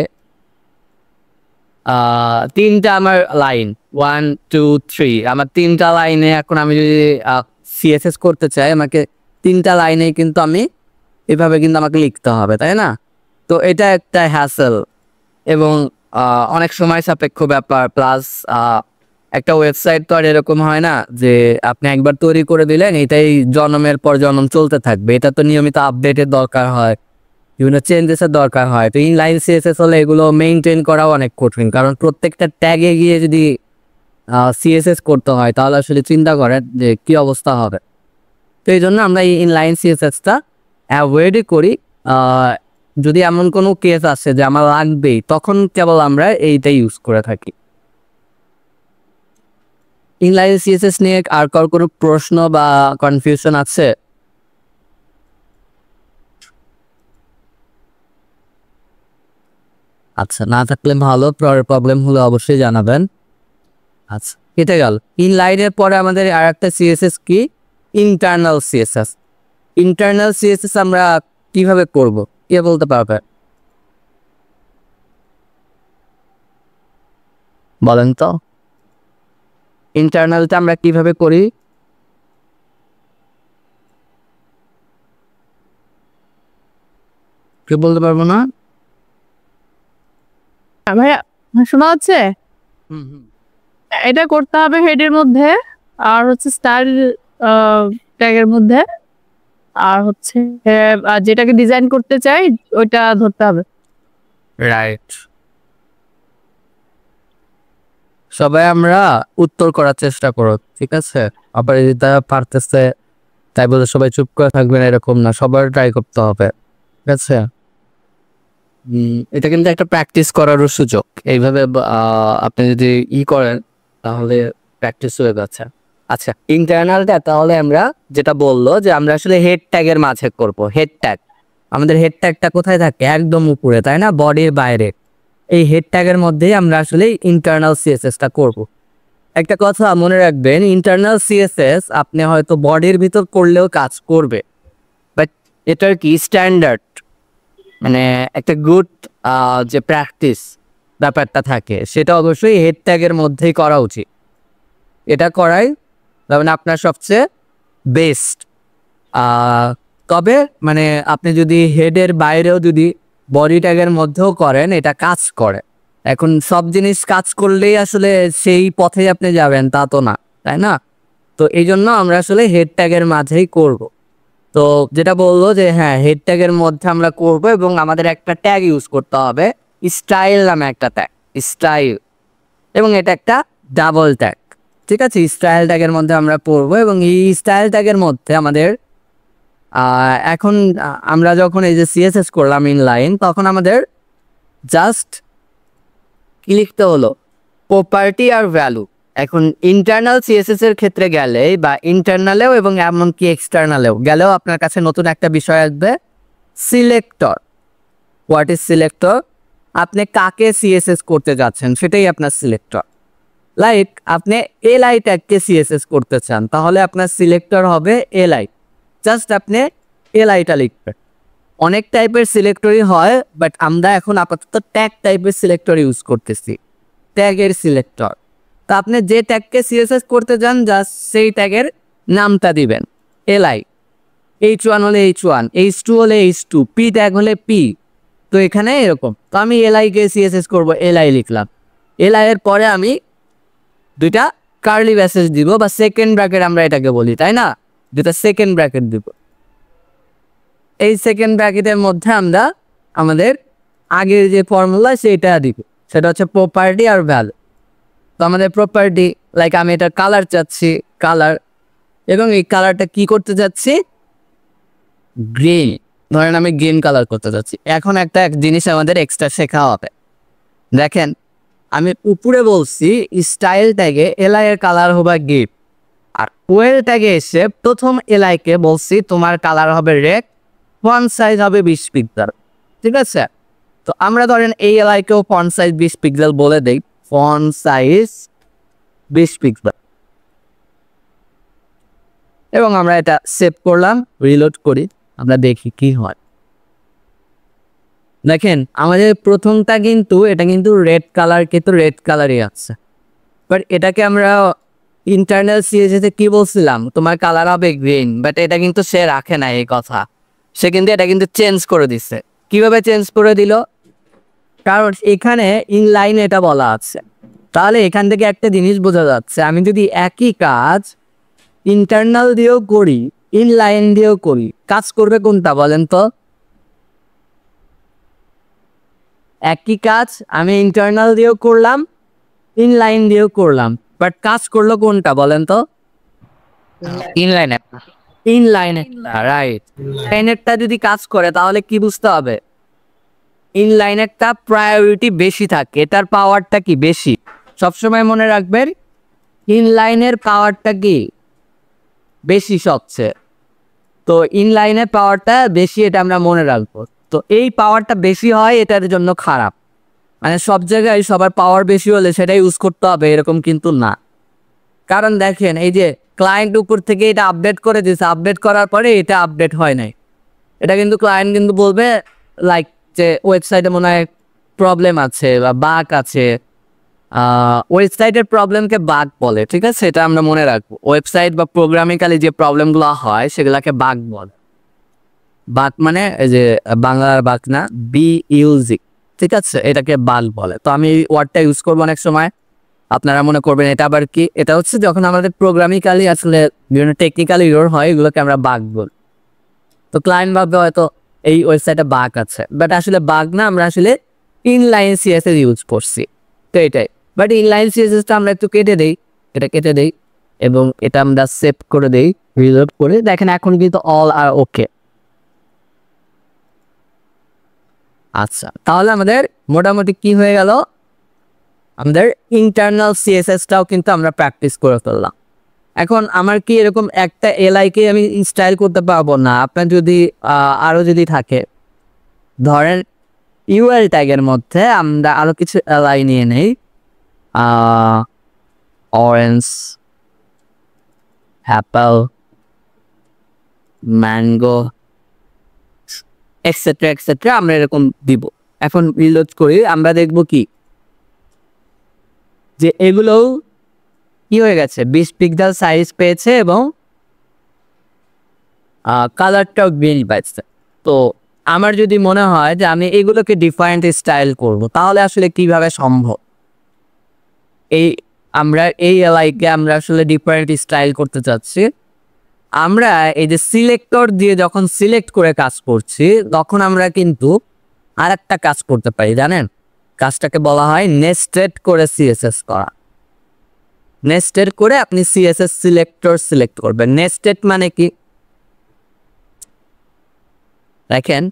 3টা আমার লাইন 1 2 3 আমার 3টা লাইনে এখন আমি যদি সিএসএস করতে চাই আমাকে 3টা লাইনে কিন্তু আমি এভাবে কিন্তু আমাকে লিখতে হবে, তাই না? তো এটা একটা হ্যাসেল এবং অনেক সময় সাপেক্ষ ব্যাপার। প্লাস একটা ওয়েবসাইট তো আর এরকম হয় না যে আপনি একবার তৈরি করে দিলেন এটাই জন্মের পর জন্ম চলতে থাকবে। এটা তো নিয়মিত আপডেটের দরকার হয়, বিভিন্ন চেঞ্জেসের দরকার হয়। তো ইনলাইন সিএসএস হলে এগুলো মেনটেন করাও অনেক কঠিন, কারণ প্রত্যেকটা ট্যাগে গিয়ে যদি সিএসএস করতে হয় তাহলে আসলে চিন্তা করেন যে কী অবস্থা হবে। তো এই জন্য আমরা এই ইনলাইন সিএসএসটা অ্যাভয়েডই করি। যদি এমন কোনো কেস আসে যে আমার লাগবেই তখন কেবল আমরা এইটা ইউজ করে থাকি। ইনলাইন সিএসএস নিয়ে আর কার কোনো প্রশ্ন বা কনফিউশন আছে? আচ্ছা, না থাকলে ভালো, প্রবলেম হলে অবশ্যই জানাবেন। আচ্ছা, কেটে গেল। ইনলাইনের পরে আমাদের আর একটা সিএসএস কি, ইন্টারনাল সিএসএস। ইন্টারনাল সিএসএস আমরা কিভাবে করব, কে বলতে পারবে? বলেন তো, ইন্টারনালটা আমরা কিভাবে করি? কে বলতে পারবো না? ভাইয়া শোনা যাচ্ছে? এটা করতে হবে হেডের মধ্যে, আর হচ্ছে স্টাইল ট্যাগের মধ্যে, আর হচ্ছে যেটাকে ডিজাইন করতে চাই ওইটা ধরতে হবে। রাইট। সবাই আমরা উত্তর করার চেষ্টা করো, ঠিক আছে? আবার যদি তারা পারতেছে তাই বলে সবাই চুপ করে থাকবে না, এরকম না, সবার ট্রাই করতে হবে, ঠিক আছে? এটা কিন্তু একটা প্র্যাকটিস করারও সুযোগ। এইভাবে আপনি যদি করেন তাহলে প্র্যাকটিস হয়ে যাচ্ছে। আচ্ছা, ইন্টারনালটা তাহলে আমরা যেটা বললো যে আমরা আসলে হেড ট্যাগের মাঝে করব। হেড ট্যাগ, আমাদের হেড ট্যাগটা কোথায় থাকে? একদম উপরে, তাই না? বডির বাইরে। এই হেড ট্যাগের মধ্যেই আমরা আসলে ইন্টারনাল সিএসএসটা করব। একটা কথা মনে রাখবেন, ইন্টারনাল সিএসএস আপনি হয়তো বডির ভিতর করলেও কাজ করবে, বাট এটার কি স্ট্যান্ডার্ড, মানে একটা গুড যে প্র্যাকটিস ব্যাপারটা থাকে, সেটা অবশ্যই হেড ট্যাগের মধ্যেই করা উচিত। এটা করাই যেমন আপনার সবচেয়ে বেস্ট। তবে মানে আপনি যদি হেডের বাইরেও যদি বডি ট্যাগের মধ্যেও করেন, এটা কাজ করে। এখন সব জিনিস কাজ করলেই আসলে সেই পথে আপনি যাবেন তা তো না, তাই না? তো এই জন্য আমরা আসলে হেড ট্যাগের মাঝেই করব। তো যেটা বললো যে হ্যাঁ, হেড ট্যাগের মধ্যে আমরা করব এবং আমাদের একটা ট্যাগ ইউজ করতে হবে, স্টাইল নামে একটা ট্যাগ, স্টাইল। এবং এটা একটা ডাবল ট্যাগ, ঠিক আছে? স্টাইল ট্যাগের মধ্যে আমরা পড়বো এবং এই স্টাইল ট্যাগের মধ্যে আমাদের এখন আমরা যখন এই যে সিএসএস করলাম ইনলাইন, তখন আমাদের জাস্ট কি লিখতে হলো? প্রপার্টি আর ভ্যালু। এখন ইন্টারনাল সিএসএস এর ক্ষেত্রে গেলে বা ইন্টারনালেও এবং এমনকি এক্সটার্নালেও গেলেও আপনার কাছে নতুন একটা বিষয় আসবে, সিলেক্টর। What is selector? আপনি কাকে সিএসএস করতে যাচ্ছেন সেটাই আপনার সিলেক্টর। লাইক আপনি এলআই ট্যাগকে সিএসএস করতে চান, তাহলে আপনার সিলেক্টর হবে এলআই। জাস্ট আপনি এলআইটা লিখবেন। অনেক টাইপের সিলেক্টরই হয়, বাট আমরা এখন আপাতত ট্যাগ টাইপের সিলেক্টর ইউজ করতেছি, ট্যাগের সিলেক্টর। তা আপনি যে ট্যাগকে সিএসএস করতে চান জাস্ট সেই ট্যাগের নামটা দিবেন, এলআই। H1 হলে H1, H2 হলে H2, পি ট্যাগ হলে পি। তো এখানে এরকম, তো আমি এলআইকে সিএসএস করব, এলআই লিখলাম। এলআই এর পরে আমি দুইটা কার্লি ব্যাসেস দিব, বা সেকেন্ড ব্র্যাকেট আমরা এটাকে বলি, তাই না? দুটা সেকেন্ড ব্র্যাকেট দিব। এই সেকেন্ড ব্র্যাকেটের মধ্যে আমরা আমাদের আগের যে ফর্মুলা সেটা দিব, সেটা হচ্ছে প্রপার্টি আর ভ্যালু। তো আমাদের প্রপার্টি, লাইক আমি এটা কালার চাচ্ছি, কালার, এবং এই কালারটা কি করতে যাচ্ছি? গ্রিন। ধরেন আমি গ্রিন কালার করতে যাচ্ছি। এখন একটা জিনিস আমাদের এক্সট্রা শেখা হবে। দেখেন, আমি উপরে বলছি স্টাইল ট্যাগে এলআই এর কালার হবে গ্রিন, আর ওয়েল ট্যাগে এসে প্রথম এলআই কে বলছি তোমার কালার হবে রেড, ফন্ট সাইজ হবে 20 পিক্সেল, ঠিক আছে? তো আমরা ধরেন এই এলআই কেও ফন্ট সাইজ 20 পিক্সেল বলে দেই, ফন্ট সাইজ 20 পিক্সেল, এবং আমরা এটা সেভ করলাম, রিলোড করি, আমরা দেখি কি হয়। দেখেন আমাদের প্রথমটা কিন্তু এটা কিন্তু রেড কালার, কিন্তু রেড কালারই আছে, বাট এটাকে আমরা ইন্টারনাল সিএসএস কি বলছিলাম, তোমার কালার হবে গ্রিন, বাট এটা কিন্তু সে রাখে না এই কথা, সে কিন্তু এটা কিন্তু চেঞ্জ করে দিচ্ছে। কিভাবে চেঞ্জ করে দিল? কারণ এখানে ইনলাইন এটা বলা আছে। তাহলে এখান থেকে একটা জিনিস বোঝা যাচ্ছে, আমি যদি একই কাজ ইন্টারনাল দিয়েও করি, ইনলাইন দিয়েও করি, কাজ করবে কোনটা বলেন তো? একই কাজ আমি ইন্টারনাল দিয়েও করলাম, ইনলাইন দিয়েও করলাম, বাট কাজ করলো কোনটা বলেন তো? ইনলাইনে। ইনলাইনে, রাইট। লাইনেরটা যদি কাজ করে তাহলে কি বুঝতে হবে? ইনলাইনেরটা প্রায়োরিটি বেশি থাকে, এটার পাওয়ারটা কি বেশি। সবসময় মনে রাখবেন ইনলাইনের পাওয়ারটা কি বেশি সবচেয়ে। তো ইনলাইনের পাওয়ারটা বেশি, এটা আমরা মনে রাখবো। তো এই পাওয়ারটা বেশি হয় এটার জন্য খারাপ, মানে সব জায়গায় সবার পাওয়ার বেশি হলে সেটা ইউজ করতে হবে এরকম কিন্তু না। কারণ দেখেন এই যে ক্লায়েন্ট উপর থেকে এটা আপডেট করে দিয়েছে, আপডেট করার পরে এটা আপডেট হয় নাই, এটা কিন্তু ক্লায়েন্ট কিন্তু বলবে লাইক যে ওয়েবসাইটে মনে হয় প্রবলেম আছে বা বাগ আছে। ওয়েবসাইটের প্রবলেমকে বাগ বলে, ঠিক আছে, এটা আমরা মনে রাখবো। ওয়েবসাইট বা প্রোগ্রামিক্যালি যে প্রবলেমগুলো হয় সেগুলোকে বাগ বলে। বাগ মানে এই যে বাংলার বাগ না, BUG, ঠিক আছে, এটাকে বাগ বলে। তো আমি এই ওয়ার্ডটা ইউজ করবো অনেক সময়, আপনারা মনে করবেন এটা আবার কি। এটা হচ্ছে যখন আমাদের প্রোগ্রামিক্যালি আসলে বিভিন্ন টেকনিক্যাল ইরর হয় এগুলোকে আমরা বাগ বলি। তো ক্লায়েন্ট ভাববে হয়তো এই ওয়েবসাইটে বাগ আছে, বাট আসলে বাগ না, আমরা আসলে ইনলাইন CSS ইউজ করছি, তো এটাই। বাট ইনলাইন CSSটা আমরা একটু কেটে দেই, এটা কেটে দেই এবং এটা আমরা সেভ করে দেই, রিলোড করে। দেখেন এখন কিন্তু অল আর ওকে। আচ্ছা, তাহলে আমাদের মোটামুটি কি হয়ে গেল, আমাদের ইন্টারনাল CSSটাও কিন্তু আমরা প্র্যাকটিস করে ফেললাম। এখন আমার কি এরকম একটা LI-কে আমি স্টাইল করতে পারবো না? আপনার যদি আরও যদি থাকে, ধরেন UL ট্যাগের মধ্যে আমরা আরও কিছু LI নিয়ে নেই, orange, Apple, mango, etcetera etcetera, আমরা এরকম দিব। এখন রিলোড করি, আমরা দেখব কি যে এগুলোও কি হয়ে গেছে, 20 পিক্সেল সাইজ পেয়েছে এবং কালারটাও গ্রিন পাইছে। তো আমার যদি মনে হয় যে আমি এগুলোকে ডিফারেন্ট স্টাইল করব, তাহলে আসলে কিভাবে সম্ভব? আমরা এই LI-কে আমরা আসলে ডিফারেন্ট স্টাইল করতে চাচ্ছি। আমরা এই যে সিলেক্টর দিয়ে যখন সিলেক্ট করে কাজ করছি, তখন আমরা কিন্তু আর একটা কাজ করতে পারি, জানেন? কাজটাকে বলা হয় নেস্টেড করে CSS করা। নেস্টেড করে আপনি CSS সিলেক্টর সিলেক্ট করবেন। নেস্টেড মানে কি, দেখেন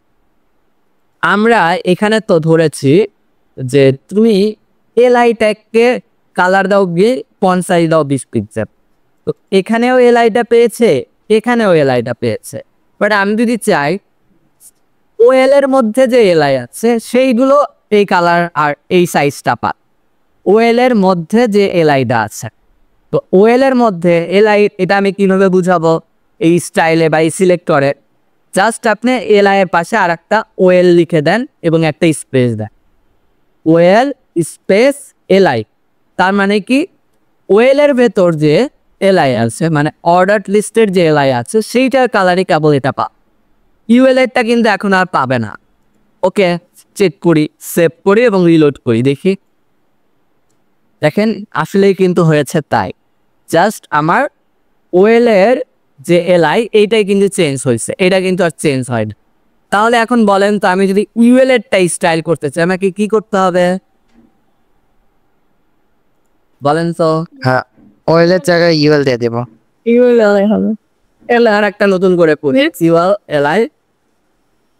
আমরা এখানে তো ধরেছি যে তুমি LI ট্যাগকে কালার দাও গিয়ে ফন্ট সাইজ দাও 20 পিক্সেল। তো এখানেও LI-টা পেয়েছে, এখানেও LI-টা পেয়েছে। বাট আমি যদি চাই OL এর মধ্যে যে LI আছে সেইগুলো এই কালার আর এই সাইজটা পা, OL এর মধ্যে যে LI-টা আছে। তো OL এর মধ্যে LI, এটা আমি কিভাবে বুঝাবো? এই স্টাইলে বা এই সিলেক্টরে জাস্ট আপনি LI এর পাশে আর একটা OL লিখে দেন এবং একটা স্পেস দেন, OL স্পেস LI। তার মানে কি, OL এর ভেতর যে LI আছে মানে অর্ডার লিস্টের যে LI আছে সেইটার কালারই কেবল এটা পা, UL এরটা কিন্তু এখন আর পাবে না। ওকে, চেক করি, সেভ করি এবং রিলোড করি, দেখি। দেখেন আসলেই কিন্তু হয়েছে তাই, জাস্ট আমার OL এর যে LI এইটাই কিন্তু চেঞ্জ হয়েছে, এটা কিন্তু আর চেঞ্জ হয় না। তাহলে এখন বলেন তো, আমি যদি UL এরটা স্টাইল করতে চাই আমাকে কি করতে হবে বলেন তো? হ্যাঁ, OL এর জায়গায় UL দিয়ে দেব। UL হবে, LI আর একটা নতুন করে পড়ি, UL LI,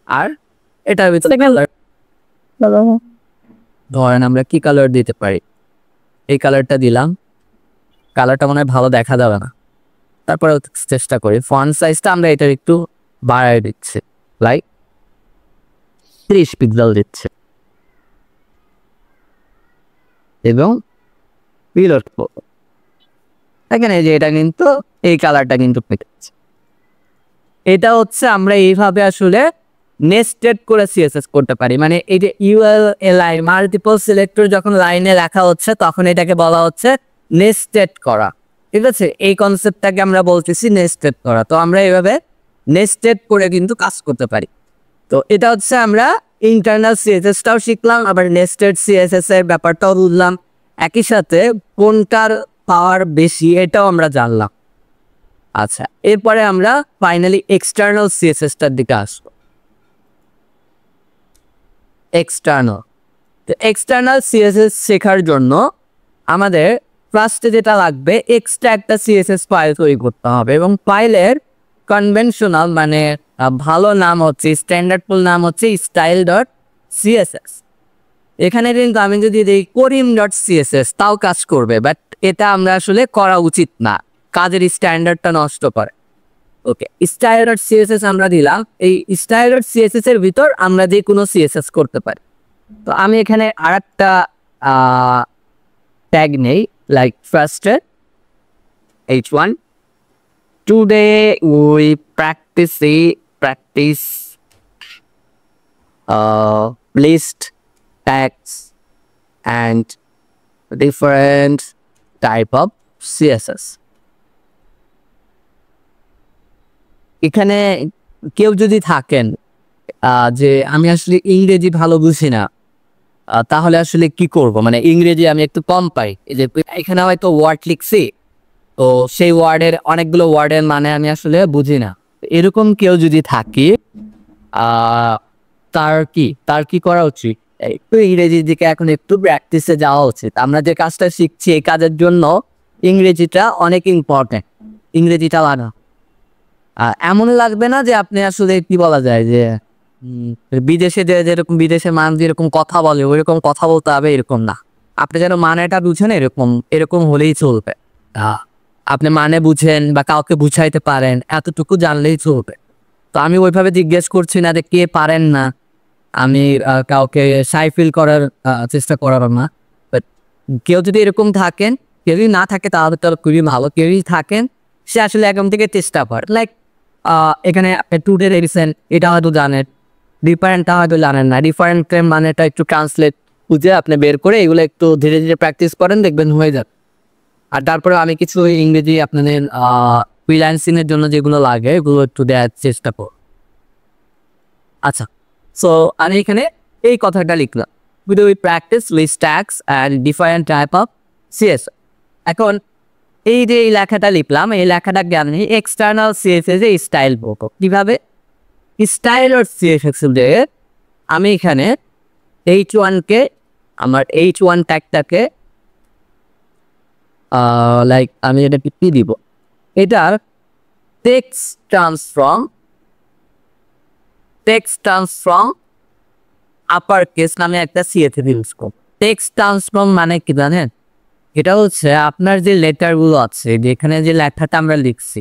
আর এটার ভিতরে ধরেন আমরা কি কালার দিতে পারি, এই কালারটা দিলাম, কালারটা মনে হয় ভালো দেখা যাবে না, তারপরে চেষ্টা করি। ফন্ট সাইজটা আমরা এটার একটু বাড়াই দিচ্ছি, লাইক 30 পিক্সেল দিচ্ছে এবং রিলোড করব। দেখেন এই যে এটা কিন্তু এই কালারটা কিন্তু পেয়েছে। এটা হচ্ছে আমরা এইভাবে আসলে নেস্টেড করে CSS করতে পারি। মানে এই যে UL LI মাল্টিপল সিলেক্টর যখন লাইনে লেখা হচ্ছে তখন এটাকে বলা হচ্ছে নেস্টেড করা, ঠিক আছে? এই কনসেপ্টটাকে আমরা বলতেছি নেস্টেড করা। তো আমরা এইভাবে নেস্টেড করে কিন্তু কাজ করতে পারি। তো এটা হচ্ছে আমরা ইন্টারনাল CSSটাও শিখলাম, আবার নেস্টেড CSS এর ব্যাপারটাও বুঝলাম, একই সাথে কোনটার পাওয়ার বেশি এটাও আমরা জানলাম। আচ্ছা, এরপরে আমরা ফাইনালি এক্সটার্নাল CSSটার দিকে আসবো। এক্সটার্নাল, তো এক্সটার্নাল CSS শেখার জন্য আমাদের ফার্স্টে যেটা লাগবে, এক্সট্রা একটা CSS ফাইল তৈরি করতে হবে এবং ফাইলের কনভেনশনাল মানে ভালো নাম হচ্ছে, স্ট্যান্ডার্ডফুল নাম হচ্ছে style.css। এখানে কিন্তু আমি যদি দিই করিম.css তাও কাজ করবে, বাট এটা আমরা আসলে করা উচিত না, কাজের স্ট্যান্ডার্ডটা নষ্ট করে। ওকে, style.css আমরা দিলাম। এই style.css এর ভিতর আমরা যে কোনো CSS করতে পারি। তো আমি এখানে আরেকটা ট্যাগ নেই, লাইক ফার্স্টে H1. Today we practice list tags and different type of CSS. এখানে কেউ যদি থাকেন যে আমি আসলে ইংরেজি ভালো বুঝি না, তাহলে আসলে কি করব, মানে ইংরেজি আমি একটু কম পাই, এই যে এখানে হয়তো ওয়ার্ড লিখছি, তো সেই ওয়ার্ডের অনেকগুলো ওয়ার্ডের মানে আমি আসলে বুঝি না, এরকম কেউ যদি থাকে তার কি করা উচিত? একটু ইংরেজির দিকে এখন একটু প্র্যাকটিসে যাওয়া উচিত। আমরা যে কাজটা শিখছি এই কাজের জন্য ইংরেজিটা অনেক ইম্পর্টেন্ট। ইংরেজিটা বানা এমন লাগবে না যে আপনি আসলে কি বলা যায় যে বিদেশে যেরকম বিদেশে মানুষ যেরকম কথা বলে ওইরকম কথা বলতে হবে, এরকম না। আপনি যেন মানেটা বুঝেন এরকম হলেই চলবে। আপনি মানে বুঝেন বা কাউকে বুঝাইতে পারেন, এতটুকু জানলেই চলবে। তো আমি ওইভাবে জিজ্ঞেস করছি না যে কে পারেন না, আমি কাউকে সাই ফিল করার চেষ্টা করার না। বাট কেউ যদি এরকম থাকেন, কেউই না থাকে তাহলে তো খুবই ভালো। কেউই থাকেন সে আসলে একদম থেকে চেষ্টা করে, লাইক এখানে টুডে রেডিসেন এটা হয়তো জানেন, ডিফারেন্টটা হয়তো জানেন না। ডিফারেন্টের মানেটা একটু ট্রান্সলেট বুঝে আপনি বের করে এগুলো একটু ধীরে ধীরে প্র্যাকটিস করেন, দেখবেন হয়ে যাবে। আর তারপরে আমি কিছু ইংরেজি আপনাদের ফ্রিল্যান্সিং এর জন্য যেগুলো লাগে এগুলো একটু দেওয়ার চেষ্টা করব। আচ্ছা, সো আমি এখানে এই কথাটা লিখলাম, we practice list tags and different type of CS. এখন এই যে এই লেখাটা লিখলাম, এই লেখাটাকে আমি এক্সটার্নাল সিএসএস এ স্টাইল বলবো। কিভাবে স্টাইল আর সিএসএস দিয়ে আমি এখানে H1কে আমার H1 ট্যাগটাকে লাইক আমি এটা কি দিব, এটার টেক্সট ট্রান্সফর্ম আপার কেস নামে একটা সিএসএস ইউজ করব। টেক্সট ট্রান্সফর্ম মানে কি জানেন? এটা হচ্ছে আপনার যে লেটারগুলো আছে, যেখানে যে লেখাটা আমরা লিখছি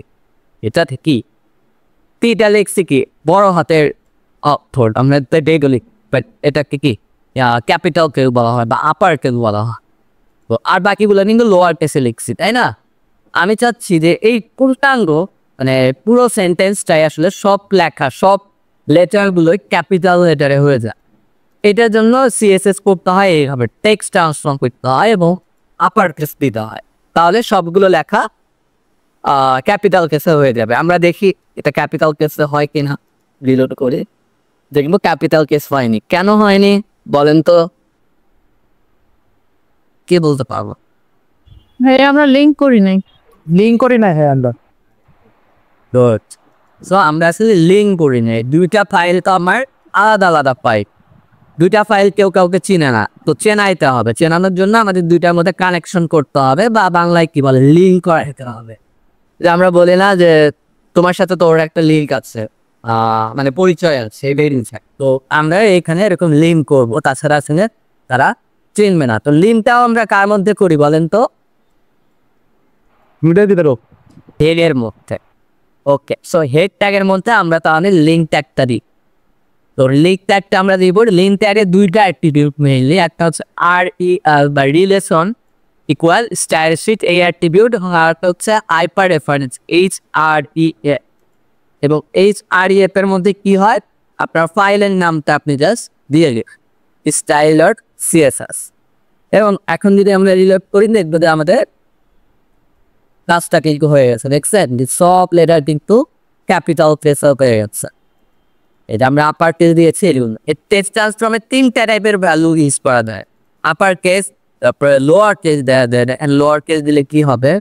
এটা থেকে এটা লিখছি কি বড় হাতের অক্ষর, আমরা লিখি, বাট এটাকে কি ক্যাপিটাল কেস বলা হয় বা আপার কেস বলা হয়। তো আর বাকিগুলো কিন্তু লোয়ার কেসে লিখছি, তাই না? আমি চাচ্ছি যে এই পূর্ণাঙ্গ মানে পুরো সেন্টেন্সটাই আসলে সব লেখা সব লেটারগুলোই ক্যাপিটাল লেটারে হয়ে যায়। এটার জন্য সিএসএস করতে হয় এইভাবে, টেক্সট ট্রান্সফর্ম করতে হয় এবং আপার কেস দিতে হয়, তাহলে সবগুলো লেখা ক্যাপিটাল কেসে হয়ে যাবে। আমরা দেখি এটা ক্যাপিটাল কেসে হয় কিনা, রিলোড করে দেখবো ক্যাপিটাল কেস হয়নি। কেন হয়নি বলেন তো, কে বলতে পারবো? ভাই আমরা লিঙ্ক করি নাই। লিঙ্ক করি না, হ্যাঁ আমরা গুড। সো আমরা আসলে লিঙ্ক করি নাই, দুইটা ফাইল তো আমার আলাদা আলাদা ফাইল, দুইটা ফাইল কেউ কাউকে চিনে না, তো চেনাইতে হবে। চেনানোর জন্য আমাদের দুইটার মধ্যে কানেকশন করতে হবে, বা বাংলায় কি বলে লিঙ্ক করাইতে হবে। যে আমরা বলি না যে তোমার সাথে তোর একটা লিঙ্ক আছে, মানে পরিচয় আছে, তো আমরা এখানে এরকম লিঙ্ক করবো, তাছাড়া আসলে তারা চিনবে না। তো লিঙ্কটাও আমরা কার মধ্যে করি বলেন তো? হেডের মধ্যে। ওকে, সো হেড ট্যাগের মধ্যে আমরা তাহলে লিঙ্ক ট্যাগটা দিই। তো লিঙ্ক ট্যাগটা আমরা দিব, লিঙ্ক ট্যাগের দুইটা অ্যাট্রিবিউট মেইনলি, একটা হচ্ছে REL বা রিলেশন ইকুয়াল স্টাইল শিট, এই অ্যাট্রিবিউট, আর একটা হচ্ছে হাইপার রেফারেন্স HREF। এবং HREF এর মধ্যে কি হয়, আপনার ফাইলের নামটা আপনি জাস্ট দিয়ে দিন স্টাইল ডট CSS। এবং এখন যদি আমরা রিলোড করি দেখবো যে আমাদের কাজটা কিন্তু হয়ে গেছে, দেখছেন সব লেটার কিন্তু ক্যাপিটাল কেস হয়ে গেছে। এটা আমরা আপার কেস দিয়েছি। এর টেক্সট ট্রান্সফর্মের তিনটা টাইপের ভ্যালু ইউজ করা যায়, আপার কেস, তারপরে লোয়ার কেস দেওয়া যায়। লোয়ার কেস দিলে কি হবে,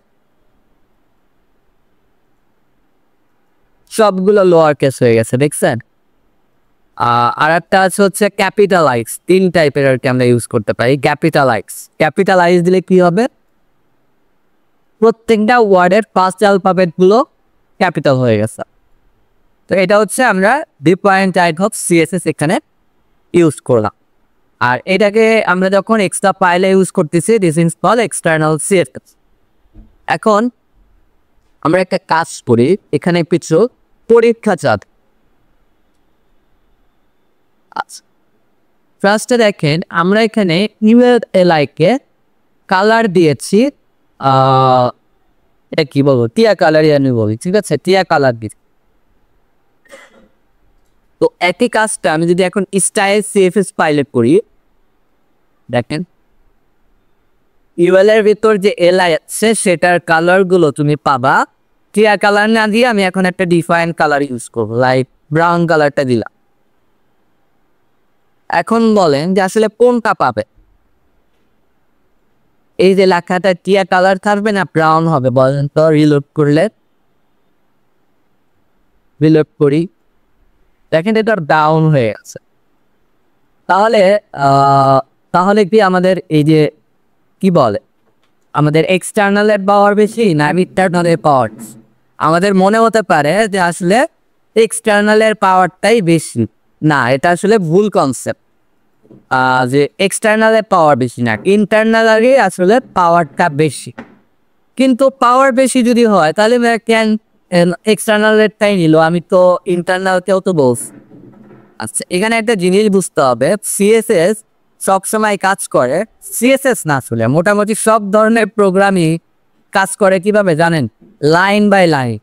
সবগুলো লোয়ার কেস হয়ে গেছে, দেখছেন। আর একটা আছে হচ্ছে ক্যাপিটালাইজ, তিন টাইপের আর কি আমরা ইউজ করতে পারি। ক্যাপিটালাইজ দিলে কি হবে, প্রত্যেকটা ওয়ার্ডের ফার্স্ট অ্যালফাবেট গুলো ক্যাপিটাল হয়ে গেছে। তো এটা হচ্ছে আমরা ডিফারেন্ট টাইপ অফ সিএসএস এখানে ইউজ করলাম। আর এটাকে আমরা যখন এক্সট্রা ফাইলে ইউজ করতেছি, this is called external CSS. এখন আমরা একটা কাজ করি, এখানে কিছু পরীক্ষা চাঁদ। আচ্ছা, ফার্স্টে দেখেন আমরা এখানে ULLI কে কালার দিয়েছি এটা কি বলবো, টিয়া কালারই আমি বলি, ঠিক আছে, টিয়া কালার দিচ্ছি। তো একই কাজটা আমি যদি এখন স্টাইল CSS ফাইলে করি, দেখেন ইউএল এর ভিতর যে এলআই আছে সেটার কালার গুলো তুমি পাবা টিয়া কালার না দিয়ে আমি এখন একটা ডিফাইন কালার ইউজ করবো, লাইক ব্রাউন কালারটা দিলাম। এখন বলেন যে আসলে কোনটা পাবে, এই যে লেখাটা টিয়া কালার থাকবে না ব্রাউন হবে বলেন তো? রিলোড করলে, রিলোড করি, দেখেন এটা ডাউন হয়ে গেছে। তাহলে তাহলে কি আমাদের এই যে কি বলে আমাদের এক্সটার্নালের পাওয়ার বেশি না ইন্টারনালের পাওয়ার? আমাদের মনে হতে পারে যে আসলে এক্সটার্নালের পাওয়ারটাই বেশি, না এটা আসলে ভুল কনসেপ্ট। যে এক্সটার্নালের পাওয়ার বেশি না, ইন্টারনালেরই আসলে পাওয়ারটা বেশি। কিন্তু পাওয়ার বেশি যদি হয় তাহলে কেন এক্সটার্নালেরটাই নিল, আমি তো ইন্টারনালকেও তো বলছি। আচ্ছা এখানে একটা জিনিস বুঝতে হবে, সিএসএস সবসময় কাজ করে, সিএসএস না আসলে মোটামুটি সব ধরনের প্রোগ্রামই কাজ করে কিভাবে জানেন? Line by line.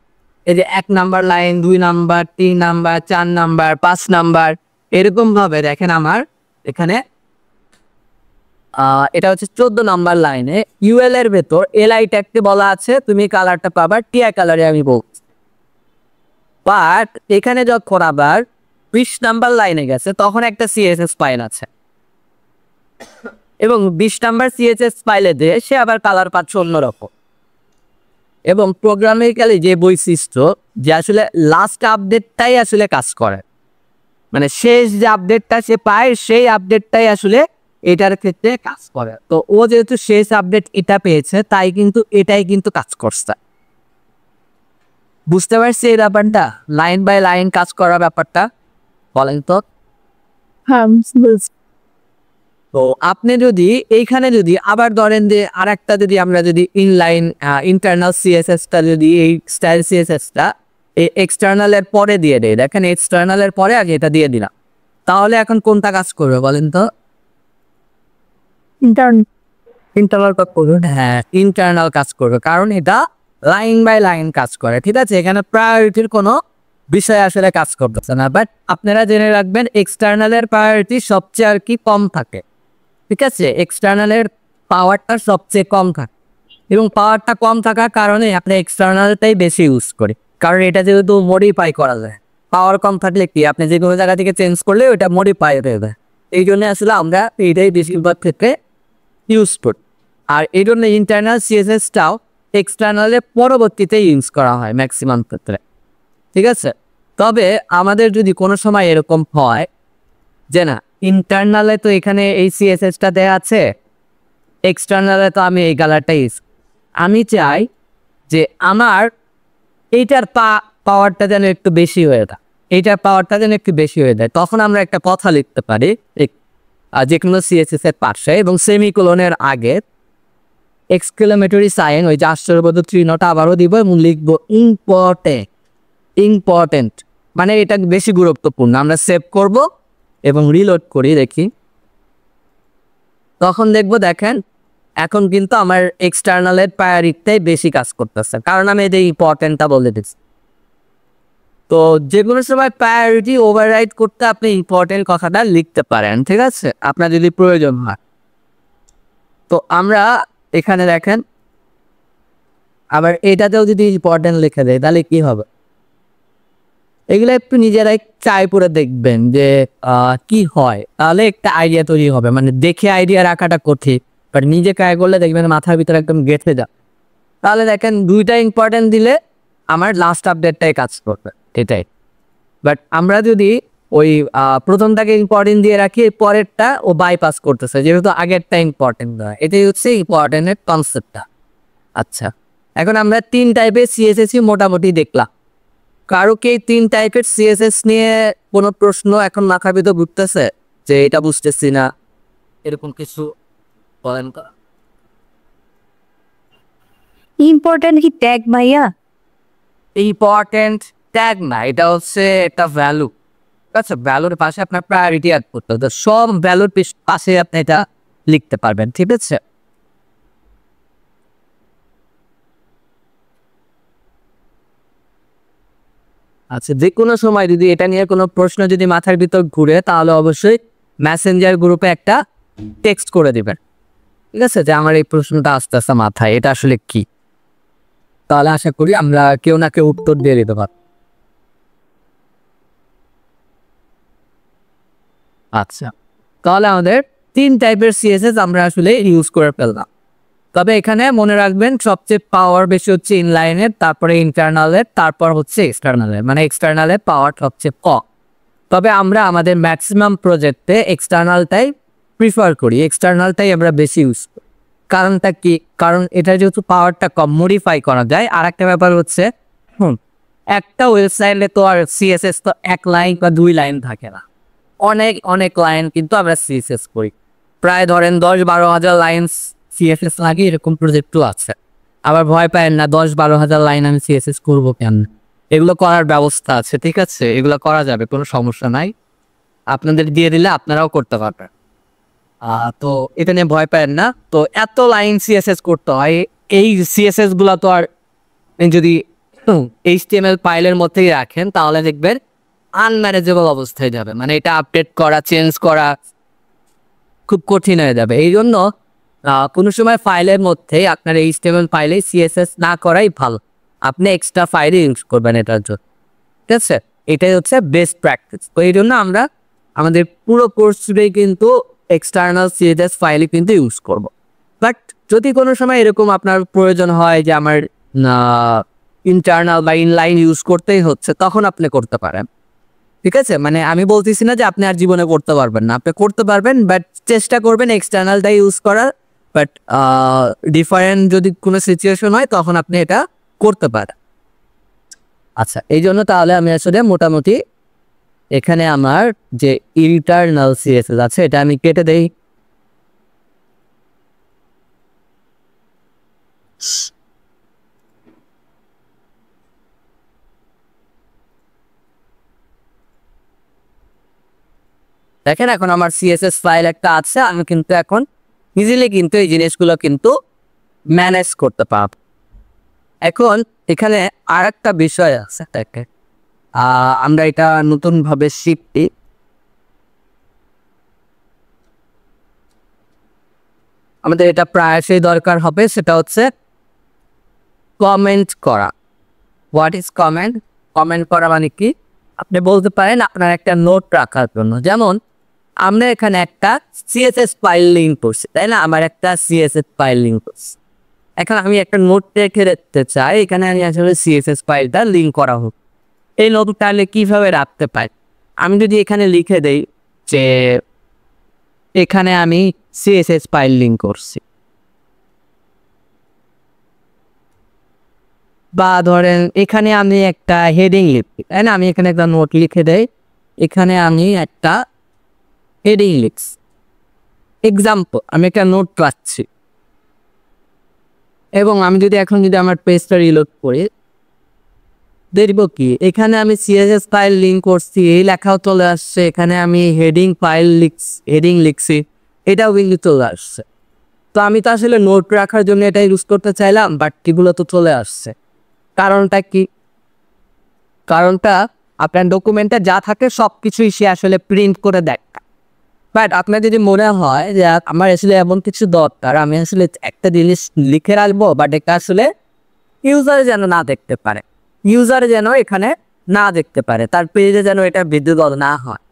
এই যে 1 number line, 2 number, 3 number, 4 number, 5 number, এরকম ভাবে দেখেন আমার এখানে এটা হচ্ছে 14 নাম্বার লাইনে ইউএল এর ভেতর এলআই ট্যাগকে বলা আছে তুমি কালারটা পাবার টিয়া কালারে আমি বলছি। বাট এখানে যখন আবার 20 নাম্বার লাইনে গেছে তখন একটা সিএসএস ফাইল আছে এবং 20 নাম্বার সিএসএস ফাইলে দিয়ে সে আবার কালার পাচ্ছে অন্যরকম। এবং প্রোগ্রামিক্যালি যে বৈশিষ্ট্য যে আসলে লাস্ট আপডেটটাই আসলে কাজ করে, মানে শেষ যে আপডেটটা সে পায় সেই আপডেটটাই আসলে এটার ক্ষেত্রে কাজ করে। তো ও যেহেতু শেষ আপডেট এটা পেয়েছে তাই কিন্তু এটাই কিন্তু কাজ করছে। বুঝতে পারছি এই ব্যাপারটা, লাইন বাই লাইন কাজ করার ব্যাপারটা বলেন তো? হ্যাঁ বুঝছি। তো আপনি যদি এইখানে যদি আবার ধরেন যে আর একটা যদি আমরা যদি ইনলাইন ইন্টারনাল সিএসএসটা যদি এই স্টাইল সিএসএসটা এই এক্সটার্নালের পরে দিয়ে দেয়, দেখেন এক্সটার্নালের পরে আগে এটা দিয়ে দিলাম, তাহলে এখন কোনটা কাজ করবে বলেন তো? ইন্টারনাল কাজ করবে, হ্যাঁ ইন্টারনাল কাজ করবে, কারণ এটা লাইন বাই লাইন কাজ করে, ঠিক আছে? এখানে প্রায়োরিটির কোনো বিষয় আসলে কাজ করতেছে না। বাট আপনারা জেনে রাখবেন এক্সটার্নালের প্রায়োরিটি সবচেয়ে আর কি কম থাকে, ঠিক আছে? এক্সটার্নালের পাওয়ারটা সবচেয়ে কম থাকে এবং পাওয়ারটা কম থাকার কারণে আপনি এক্সটার্নালটাই বেশি ইউজ করি, কারণ এটা যেহেতু মডিফাই করা যায়। পাওয়ার কম থাকলে কি আপনি যে কোনো জায়গা থেকে চেঞ্জ করলে ওটা মডিফাই হয়ে যায়, এই জন্য আসলে আমরা এইটাই বেশিরভাগ ক্ষেত্রে ইউজ করি। আর এই জন্য ইন্টারনাল সিএসএসটাও এক্সটার্নালের পরবর্তীতে ইউজ করা হয় ম্যাক্সিমাম ক্ষেত্রে, ঠিক আছে? তবে আমাদের যদি কোনো সময় এরকম হয় যে না ইন্টারনালে তো এখানে এই সিএসএসটা দেয়া আছে, এক্সটার্নালে তো আমি এই কালারটা ইউজ, আমি চাই যে আমার এইটার পাওয়ারটা যেন একটু বেশি হয়ে যায়, এইটার পাওয়ারটা যেন একটু বেশি হয়ে যায়, তখন আমরা একটা কথা লিখতে পারি যে কোনো সিএসএস এর পাশে এবং সেমিকোলনের আগে এক্সক্লেমেটরি সাইন ওই যে আশ্চর্যবোধক চিহ্নটা আবারও দিব এবং লিখবো ইম্পর্টেন্ট, মানে এটা বেশি গুরুত্বপূর্ণ। আমরা সেভ করব এবং রিলোড করি দেখি, তখন দেখবো দেখেন এখন কিন্তু আমার এক্সটার্নালের প্রায়োরিটিটাই বেশি কাজ করতেছে, কারণ আমি এটা ইম্পর্টেন্টটা বলে দিচ্ছি। তো যে কোনো সময় প্রায়োরিটি ওভাররাইড করতে আপনি ইম্পর্টেন্ট কথাটা লিখতে পারেন, ঠিক আছে, আপনার যদি প্রয়োজন হয়। তো আমরা এখানে দেখেন আবার এটাতেও যদি ইম্পর্টেন্ট লিখে দেয় তাহলে কি হবে, এগুলো একটু নিজেরাই ট্রাই করে দেখবেন যে কি হয়, তাহলে একটা আইডিয়া তৈরি হবে। মানে দেখে আইডিয়া রাখাটা কঠিন, বাট নিজে ট্রাই করলে দেখবেন মাথার ভিতরে একদম গেঁথে যাবে। তাহলে দেখেন দুইটা ইম্পর্টেন্ট দিলে আমার লাস্ট আপডেটটাই কাজ করবে, এটাই। বাট আমরা যদি ওই প্রথমটাকে ইম্পর্টেন্ট দিয়ে রাখি, পরেরটা ও বাইপাস করতেছে যেহেতু আগেরটা ইম্পর্টেন্ট নয়, এটাই হচ্ছে ইম্পর্টেন্টের কনসেপ্টটা। আচ্ছা এখন আমরা 3 টাইপের সিএসএসই মোটামুটি দেখলাম। কারো কি 3 টাইপের সিএসএস নিয়ে কোনো প্রশ্ন এখন মাথার ভিতর ঘুরতেছে যে এটা বুঝতেছি না, এরকম কিছু বলেন তো? ইম্পর্টেন্ট কি ট্যাগ ভাইয়া? ইম্পর্টেন্ট ট্যাগ না, এটা হচ্ছে একটা ভ্যালু। আচ্ছা, ভ্যালুর পাশে আপনার প্রায়োরিটি অ্যাড করতে হবে, তো সব ভ্যালুর পাশে আপনি এটা লিখতে পারবেন, ঠিক আছে? আচ্ছা, যে কোনো সময় যদি এটা নিয়ে কোনো প্রশ্ন যদি মাথার ভিতর ঘুরে, তাহলে অবশ্যই মেসেঞ্জার গ্রুপে একটা টেক্সট করে দিবেন, ঠিক আছে, যে আমার এই প্রশ্নটা আস্তে আস্তে মাথায়, এটা আসলে কি। তাহলে আশা করি আমরা কেউ না কেউ উত্তর দিয়ে দিতে পারব। আচ্ছা, তাহলে আমাদের 3 টাইপের সিএসএস আমরা আসলে ইউজ করে ফেললাম। তবে এখানে মনে রাখবেন সবচেয়ে পাওয়ার বেশি হচ্ছে ইনলাইনের, তারপরে ইন্টারনালের, তারপর হচ্ছে এক্সটার্নালের, মানে এক্সটার্নালের পাওয়ার সবচেয়ে কম। তবে আমরা আমাদের ম্যাক্সিমাম প্রজেক্টে এক্সটার্নালটাই প্রিফার করি, এক্সটার্নালটাই আমরা বেশি ইউজ করি। কারণটা কি? কারণ এটা যেহেতু পাওয়ারটা কম, মডিফাই করা যায়। আর একটা ব্যাপার হচ্ছে একটা ওয়েবসাইটে তো আর সিএসএস তো 1 লাইন বা 2 লাইন থাকে না, অনেক অনেক লাইন কিন্তু আমরা সিএসএস করি, প্রায় ধরেন 10-12 হাজার লাইন সিএসএস লাগে, এরকম প্রজেক্টও আছে। আবার ভয় পায় না 10-12 হাজার লাইন আমি সিএসএস করবো কেন, এগুলো করার ব্যবস্থা আছে, ঠিক আছে, এগুলো করা যাবে, কোনো সমস্যা নাই, আপনাদের দিয়ে দিলে আপনারাও করতে পারবেন। তো এটা নিয়ে ভয় পায় না। তো এত লাইন সিএসএস করতে হয়, এই সিএসএস গুলা তো আর যদি এইচটিএমএল ফাইলের মধ্যেই রাখেন তাহলে দেখবেন আনম্যানেজেবল অবস্থায় যাবে, মানে এটা আপডেট করা, চেঞ্জ করা খুব কঠিন হয়ে যাবে। এই জন্য কোনো সময় ফাইলের মধ্যে আপনার এইচটিএমএল ফাইলে সিএসএস না করাই ভালো, আপনি এক্সট্রা ফাইলে ইউজ করবেন এটার জন্য, ঠিক আছে, এটাই হচ্ছে বেস্ট প্র্যাকটিস। তো এই জন্য আমরা আমাদের পুরো কোর্স জুড়েই কিন্তু এক্সটার্নাল সিএসএস ফাইলই কিন্তু ইউজ করব। বাট যদি কোনো সময় এরকম আপনার প্রয়োজন হয় যে আমার ইন্টারনাল বা ইনলাইন ইউজ করতেই হচ্ছে, তখন আপনি করতে পারেন, ঠিক আছে। মানে আমি বলতেছি না যে আপনি আর জীবনে করতে পারবেন না, আপনি করতে পারবেন, বাট চেষ্টা করবেন এক্সটার্নালটাই ইউজ করার। বাট ডিফারেন্ট যদি কোনো সিচুয়েশন হয় তখন আপনি এটা করতে পারেন। আচ্ছা, এই জন্য তাহলে আমি আসলে মোটামুটি এখানে আমার যে ইন্টারনাল সিএসএস আছে এটা আমি কেটে দেই। দেখেন এখন আমার সিএসএস ফাইল একটা আছে, আমি কিন্তু এখন ইজিলি কিন্তু এই জিনিসগুলো কিন্তু ম্যানেজ করতে পারব। এখন এখানে আর একটা বিষয় আছে, দেখেন আমরা এটা নতুনভাবে শিখছি। আমাদের এটা প্রায়শই দরকার হবে, সেটা হচ্ছে কমেন্ট করা। What is comment? কমেন্ট করা মানে কি? আপনি বলতে পারেন আপনার একটা নোট রাখার জন্য, যেমন আমরা এখানে একটা সিএসএস ফাইল লিঙ্ক করছি, তাই না, আমার একটা সিএসএস ফাইল লিঙ্ক করছি। এখন আমি একটা নোট রেখে রাখতে চাই, এখানে আমি আসলে সিএসএস ফাইলটা লিঙ্ক করা হোক। এই নোট তাহলে কীভাবে রাখতে পারি? আমি যদি এখানে লিখে দেই যে এখানে আমি সিএসএস ফাইল লিঙ্ক করছি, বা ধরেন এখানে আমি একটা হেডিং লিখি, তাই না, আমি এখানে একটা নোট লিখে দেই, এখানে আমি একটা হেডিং লিখছি, এক্সাম্পল, আমি একটা নোট পাচ্ছি। এবং আমি যদি এখন যদি আমার পেজটা রিলোড করি, দেখব কি এখানে আমি সিএসএস ফাইল লিঙ্ক করছি, এই লেখাও চলে আসছে, এখানে আমি হেডিং লিখছি, এটাও কিন্তু চলে আসছে। তো আমি তো আসলে নোট রাখার জন্য এটা ইউজ করতে চাইলাম, বাট এগুলো তো চলে আসছে। কারণটা কি? কারণটা আপনার ডকুমেন্টে যা থাকে সব কিছুই সে আসলে প্রিন্ট করে দেয়। বাট আপনার যদি মনে হয় যে আমার আসলে এমন কিছু দরকার, আমি আসলে একটা জিনিস লিখে রাখবো, বাট এটা আসলে ইউজারে যেন না দেখতে পারে, ইউজারে যেন এখানে না দেখতে পারে, তার পেজে যেন এটা বিদ্যুৎ না হয়,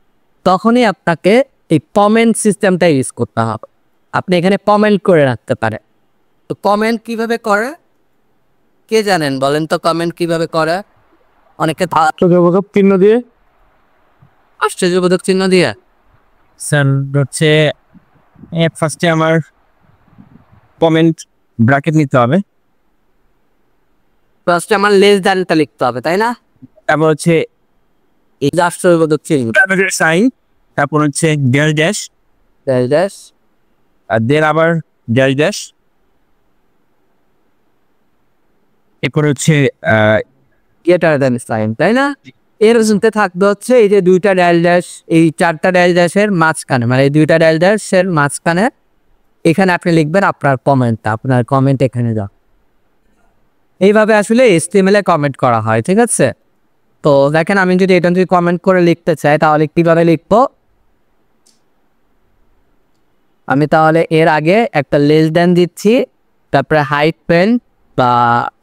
তখনই আপনাকে এই কমেন্ট সিস্টেমটা ইউজ করতে হবে। আপনি এখানে কমেন্ট করে রাখতে পারে। তো কমেন্ট কিভাবে করে কে জানেন? বলেন তো কমেন্ট কিভাবে করে? অনেকে আশ্চর্যবোধক চিহ্ন দিয়ে। আশ্চর্যবোধক চিহ্ন দিয়ে স্যার হচ্ছে ফার্স্টে আমার কমেন্ট ব্র্যাকেট নিতে হবে, ফার্স্টে আমার লেস দ্যানটা লিখতে হবে, তাই না? তারপর হচ্ছে এই যে আশ্চর্যবোধক চিহ্ন, সাইন, তারপর হচ্ছে ড্যাশ ড্যাশ, ড্যাশ, আর দেন আবার ড্যাশ ড্যাশ, এরপর হচ্ছে গ্রেটার দ্যান সাইন, তাই না? এর শুনতে থাকবে হচ্ছে এই যে দুইটা ড্যাশ ড্যাশ, এই চারটা ড্যাশ ড্যাশের মাঝখানে, মানে এই দুইটা ড্যাশ ড্যাশের মাঝখানে এখানে আপনি লিখবেন আপনার কমেন্টটা, আপনার কমেন্ট এখানে যাও। এইভাবে আসলে HTML এ কমেন্ট করা হয়, ঠিক আছে? তো দেখেন আমি যদি এটা যদি কমেন্ট করে লিখতে চাই তাহলে কিভাবে লিখবো, আমি তাহলে এর আগে একটা লেস দেন দিচ্ছি, তারপরে হাইফেন বা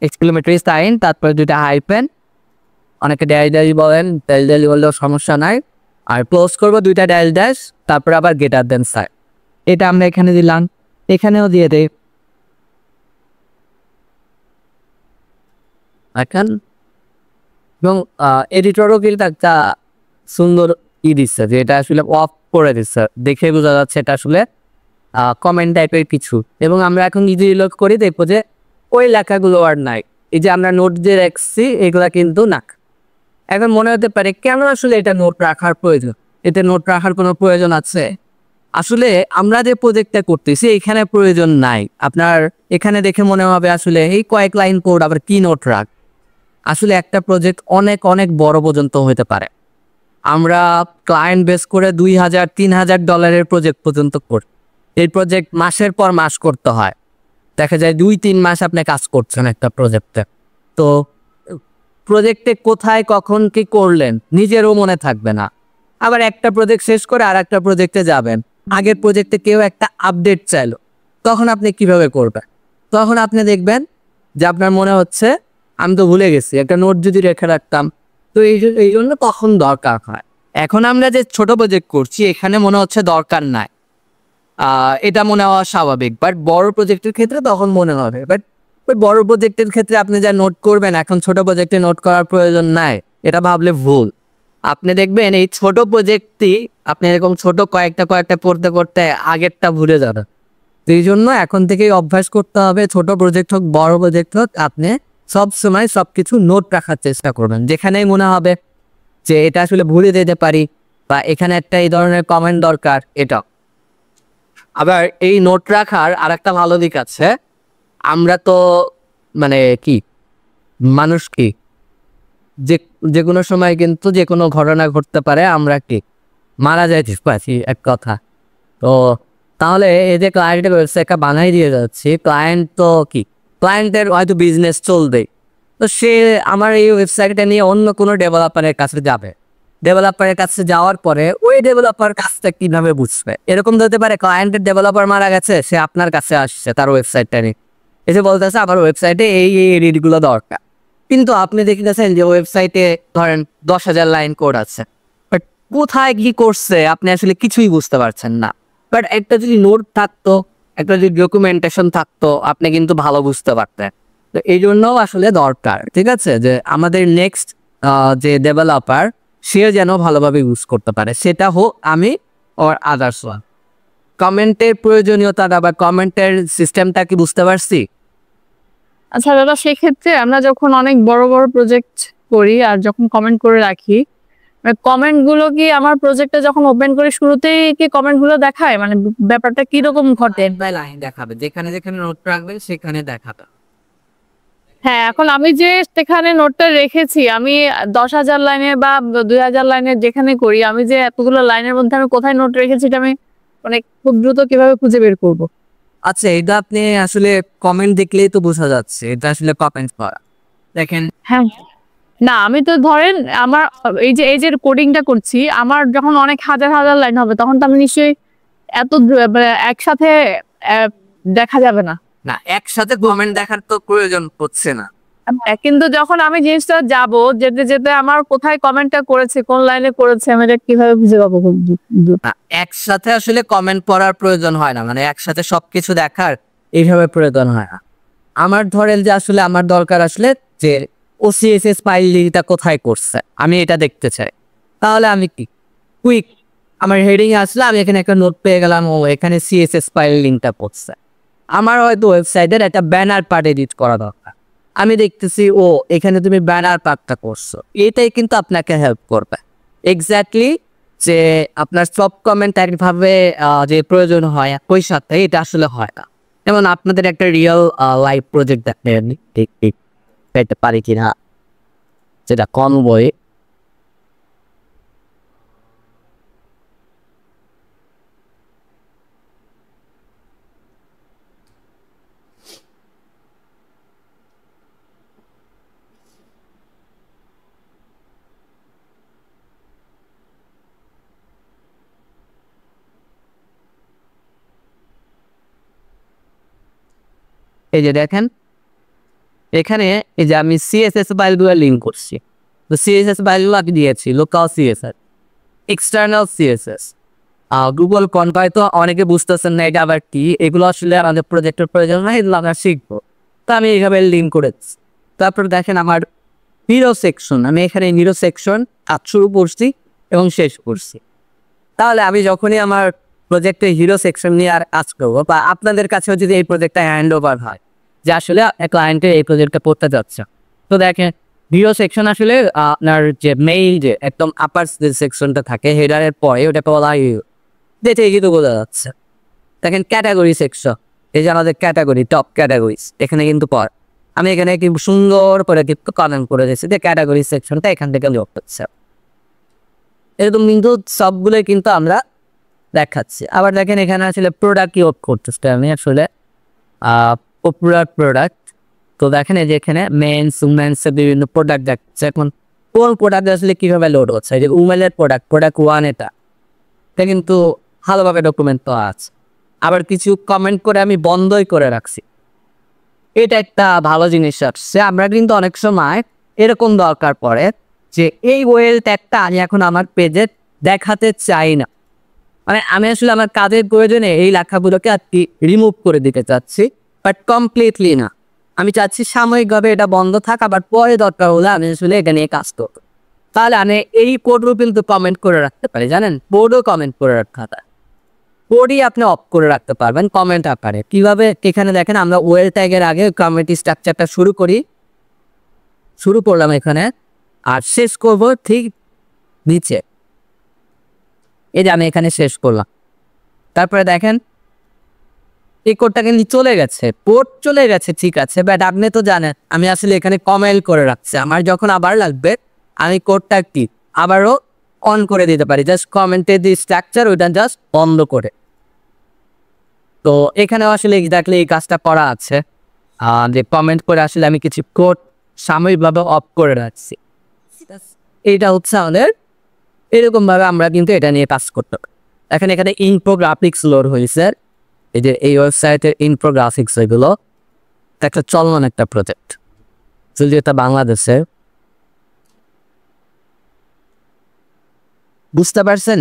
এক্সক্লেমেটরি সাইন, তারপরে দুইটা হাইফেন, অনেকে ড্যাশ ড্যাশ বলেন, ড্যাশ ড্যাশ বললেও সমস্যা নাই, আর ক্লোজ করবো দুইটা ড্যাশ ড্যাশ, তারপরে আবার গ্রেটার দেন সাইন। এটা আমরা এখানে দিলাম, এখানেও দিয়ে দেই। এখন এবং এডিটরও কিন্তু একটা সুন্দর দিচ্ছে, যে এটা আসলে অফ করে দিচ্ছে, দেখে বোঝা যাচ্ছে এটা আসলে কমেন্ট টাইপের কিছু। এবং আমরা এখন যদি রিলোড করি দেখবো যে ওই লেখাগুলো আর নাই, এই যে আমরা নোট যে রাখছি এগুলা কিন্তু না। এখন মনে হতে পারে কেন আসলে এটা নোট রাখার প্রয়োজন, এতে নোট রাখার কোনো প্রয়োজন আছে? আসলে আমরা যে প্রজেক্টটা করতেছি এখানে প্রয়োজন নাই। আপনার এখানে দেখে মনে হবে আসলে এই কয়েক লাইন কোড আবার কি নোট রাখ। আসলে একটা প্রজেক্ট অনেক অনেক বড় পর্যন্ত হতে পারে। আমরা ক্লায়েন্ট বেস করে $2,000-3,000 প্রজেক্ট পর্যন্ত করি। এই প্রজেক্ট মাসের পর মাস করতে হয়, দেখা যায় 2-3 মাস আপনি কাজ করছেন একটা প্রজেক্টে। তো প্রজেক্টে কোথায় কখন কি করলেন নিজেরও মনে থাকবে না। আবার একটা প্রজেক্ট শেষ করে আর একটা প্রজেক্টে যাবেন, আগের প্রজেক্টে কেউ একটা আপডেট চাইলো, তখন আপনি কিভাবে করবেন? তখন আপনি দেখবেন যে আপনার মনে হচ্ছে আমি তো ভুলে গেছি, একটা নোট যদি রেখে রাখতাম। তো এই জন্য তখন দরকার হয়। এখন আমরা যে ছোট প্রজেক্ট করছি এখানে মনে হচ্ছে দরকার নাই, এটা মনে হওয়া স্বাভাবিক। বাট বড় প্রজেক্টের ক্ষেত্রে তখন মনে হবে। বাট ওই বড় প্রজেক্টের ক্ষেত্রে আপনি যা নোট করবেন এখন ছোট প্রজেক্টে নোট করার প্রয়োজন নাই, এটা ভাবলে ভুল। আপনি দেখবেন এই ছোট প্রজেক্টটি আপনি এরকম ছোট কয়েকটা করতে করতে আগেরটা ভুলে যাবেন। তো এই জন্য এখন থেকেই অভ্যাস করতে হবে, ছোট প্রজেক্ট হোক বড় প্রজেক্ট হোক, আপনি সবসময় সবকিছু নোট রাখার চেষ্টা করবেন। যেখানেই মনে হবে যে এটা আসলে ভুলে যেতে পারি বা এখানে একটা এই ধরনের কমেন্ট দরকার, এটা। আবার এই নোট রাখার আর একটা ভালো দিক আছে, আমরা তো মানে কি মানুষ, কি যে কোনো সময় কিন্তু যে কোনো ঘটনা ঘটতে পারে, আমরা কি মারা যাইতে পারি এক কথা। তো তাহলে এই যে ক্লায়েন্টের ওয়েবসাইটটা বানাই দিয়ে যাচ্ছি, ক্লায়েন্ট তো কি ক্লায়েন্টের হয়তো বিজনেস চলবে, তো সে আমার এই ওয়েবসাইটটা নিয়ে অন্য কোনো ডেভেলপারের কাছে যাবে। ডেভেলপারের কাছে যাওয়ার পরে ওই ডেভেলপার কাজটা কিভাবে বুঝবে? এরকম হতে পারে ক্লায়েন্টের ডেভেলপার মারা গেছে, সে আপনার কাছে আসছে তার ওয়েবসাইটটা নিয়ে, এসে বলতেছে আমার ওয়েবসাইটে এই এডিটগুলো দরকার। কিন্তু আপনি দেখে গেছেন যে ওয়েবসাইটে ধরেন 10,000 লাইন কোড আছে, বাট কোথায় কি করছে আপনি আসলে কিছুই বুঝতে পারছেন না। বাট একটা যদি নোট থাকতো, একটা যদি ডকুমেন্টেশন থাকতো, আপনি কিন্তু ভালো বুঝতে পারতেন। তো এই জন্যও আসলে দরকার, ঠিক আছে, যে আমাদের নেক্সট যে ডেভেলপার সে যেন ভালোভাবে ইউজ করতে পারে, সেটা হোক আমি ওর আদার্স ওয়ান। কমেন্টের প্রয়োজনীয়তাটা বা কমেন্টের সিস্টেমটা কি বুঝতে পারছি? আচ্ছা দাদা, সেক্ষেত্রে আমরা যখন অনেক বড় বড় প্রজেক্ট করি আর যখন কমেন্ট করে রাখি, কমেন্ট গুলো কি আমার প্রজেক্টটা যখন ওপেন করি শুরুতেই কি কমেন্ট গুলো দেখায়, মানে ব্যাপারটা কিরকম ঘটে? লাইন দেখাবে, যেখানে যেখানে নোট রাখবে সেখানে দেখাবে। হ্যাঁ, এখন আমি যে সেখানে নোটটা রেখেছি, আমি 10,000 লাইনের বা 2,000 লাইনের যেখানে করি, আমি যে এতগুলো লাইনের মধ্যে আমি কোথায় নোট রেখেছি এটা আমি মানে খুব দ্রুত কিভাবে খুঁজে বের করবো? আচ্ছা, এটা আপনি আসলে কমেন্ট দেখলেই তো বোঝা যাচ্ছে এটা আসলে কমেন্ট করা। দেখেন, হ্যাঁ, না আমি তো ধরেন আমার এই যে কোডিংটা করছি, আমার যখন অনেক হাজার হাজার লাইন হবে তখন তো আমি নিশ্চয়ই এত মানে একসাথে দেখা যাবে না। না, একসাথে কমেন্ট দেখার তো প্রয়োজন হচ্ছে না। কিন্তু যখন আমি জিনিসটা যাব, যেতে যেতে আমার কোথায় কমেন্টটা করেছে, কোন লাইনে করেছে, আমি এটা কিভাবে খুঁজে পাবো? না, একসাথে আসলে কমেন্ট পড়ার প্রয়োজন হয় না, মানে একসাথে সবকিছু দেখার এইভাবে প্রয়োজন হয় না। আমার ধরেন যে আসলে আমার দরকার আসলে যে OCSS ফাইলটা কোথায় করছে, আমি এটা দেখতে চাই। তাহলে আমি কি কুইক আমার হেডিং আসলে আমি এখানে একটা নোট পেয়ে গেলাম, ও এখানে CSS ফাইল লিঙ্কটা পড়ছে। আমার হয়তো ওয়েবসাইটের একটা ব্যানার পার্ট এডিট করা দরকার, আমি দেখতেছি ও এখানে তুমি ব্যানার পার্টটা করছো, এটাই কিন্তু আপনাকে হেল্প করবে। এক্স্যাক্টলি যে আপনার সব কমেন্ট একভাবে যে প্রয়োজন হয় ওই সাথে এটা আসলে হয় না। যেমন আপনাদের একটা রিয়েল লাইভ প্রজেক্ট দেখতে পারি কিনা, যেটা কনভয়, এই যে দেখেন এখানে এই যে আমি সিএসএস ফাইলগুলো লিঙ্ক করছি। তো সিএসএস ফাইলগুলো আমি দিয়েছি local CSS, external CSS, Google কনভাই। তো অনেকে বুঝতেছেন না এটা আবার কি, এগুলো আসলে আমাদের প্রজেক্টের প্রয়োজন না, এগুলো আমরা শিখবো। তো আমি এইভাবে লিঙ্ক করেছি। তারপর দেখেন আমার হিরো সেকশন, আমি এখানে হিরো সেকশন কাজ শুরু করছি এবং শেষ করছি। তাহলে আমি যখনই আমার প্রজেক্টে হিরো সেকশন নিয়ে আর কাজ করবো, বা আপনাদের কাছেও যদি এই প্রজেক্টটা হ্যান্ড ওভার হয় যে আসলে ক্লায়েন্টে এই প্রজেক্টটা করতে যাচ্ছে, তো দেখেন হিরো সেকশন আসলে আপনার যে মেইল যে একদম আপার যে সেকশনটা থাকে হেডারের পরে ওটাকে বলা হয় হিরো, যেটা কিন্তু বোঝা যাচ্ছে। দেখেন ক্যাটাগরি সেকশন, এই যে আমাদের ক্যাটাগরি টপ ক্যাটাগরিজ এখানে কিন্তু পর আমি এখানে কি সুন্দর করে কিন্তু কমেন্ট করে দিয়েছি যে ক্যাটাগরি সেকশনটা এখান থেকে লোক হচ্ছে। এরকম কিন্তু সবগুলোই কিন্তু আমরা দেখাচ্ছি। আবার দেখেন এখানে আসলে প্রোডাক্ট ইউজ করতেছে, আমি আসলে পপুলার প্রোডাক্ট। তো দেখেন এই যে এখানে মেন্স উমেন্সের বিভিন্ন প্রোডাক্ট দেখাচ্ছে। এখন কোন প্রোডাক্ট আসলে কীভাবে লোড হচ্ছে, এই যে উমেনের প্রোডাক্ট 1 এটা কিন্তু ভালোভাবে ডকুমেন্ট তো আছে। আবার কিছু কমেন্ট করে আমি বন্ধই করে রাখছি, এটা একটা ভালো জিনিস আসছে। আমরা কিন্তু অনেক সময় এরকম দরকার পড়ে যে এই ওয়েল ট্যাগটা আমি এখন আমার পেজে দেখাতে চাই না, মানে আমি আসলে আমার কাজের প্রয়োজনে এই লেখাগুলোকে আর কি রিমুভ করে দিতে চাচ্ছি, বাট কমপ্লিটলি না। আমি চাচ্ছি সাময়িকভাবে এটা বন্ধ থাক, আবার পরে দরকার হলে আমি আসলে এটা নিয়ে কাজ করব। তাহলে আমি এই কোডও কিন্তু কমেন্ট করে রাখতে পারি, জানেন কোডও কমেন্ট করে রাখা যায়, কোডই আপনি অফ করে রাখতে পারবেন কমেন্ট আকারে। কিভাবে, এখানে দেখেন আমরা ওয়েল ট্যাগের আগে কমিউনিটি স্ট্রাকচারটা শুরু করলাম এখানে, আর শেষ করব ঠিক নিচে, এই যে আমি এখানে শেষ করলাম। তারপরে দেখেন এই কোডটা কিন্তু চলে গেছে, কোড চলে গেছে ঠিক আছে, বাট আপনি তো জানেন আমি আসলে এখানে কমেন্ট করে রাখছি। আমার যখন আবার লাগবে আমি কোডটা কি আবারও অন করে দিতে পারি, জাস্ট কমেন্টের যে স্ট্রাকচার ওইটা জাস্ট বন্ধ করে। তো এখানেও আসলে এক্স্যাক্টলি এই কাজটা করা আছে, যে কমেন্ট করে আসলে আমি কিছু কোড সাময়িকভাবে অফ করে রাখছি। এইটা হচ্ছে আমাদের, এরকমভাবে আমরা কিন্তু এটা নিয়ে কাজ করতে পারি। এখানে ইনফোগ্রাফিক্স লোড হয়েছে, এই যে এই ওয়েবসাইটের ইনফোগ্রাফিক্স, এগুলো একটা চলমান একটা প্রজেক্ট, যদি এটা বাংলাদেশে, বুঝতে পারছেন?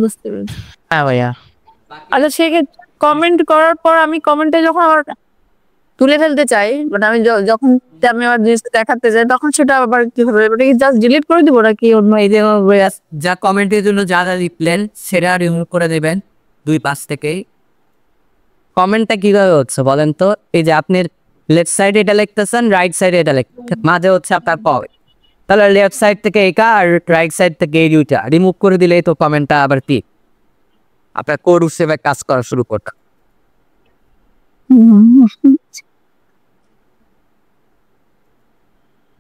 বুঝতে পেরেছি। হ্যাঁ ভাইয়া। আচ্ছা সেক্ষেত্রে কমেন্ট করার পর আমি কমেন্টে যখন আবার তুলে ফেলতে চাই, মানে আমি যখন আমি আমার জিনিসটা দেখাতে চাই তখন সেটা আবার কি হবে, ওটা কি জাস্ট ডিলিট করে দিব নাকি অন্য এই যে যা কমেন্টের জন্য যা যা লিখলেন সেটা রিমুভ করে দেবেন 2 পাশ থেকেই। কমেন্টটা কিভাবে হচ্ছে বলেন তো, এই যে আপনি লেফট সাইডে এটা লিখতেছেন, রাইট সাইডে এটা লিখতেছেন, মাঝে হচ্ছে আপনার পয়েন্ট, তাহলে লেফট সাইড থেকে এইটা আর রাইট সাইড থেকে এই দুইটা রিমুভ করে দিলেই তো কমেন্টটা আবার কি আপনার কোড হিসেবে কাজ করা শুরু করতে।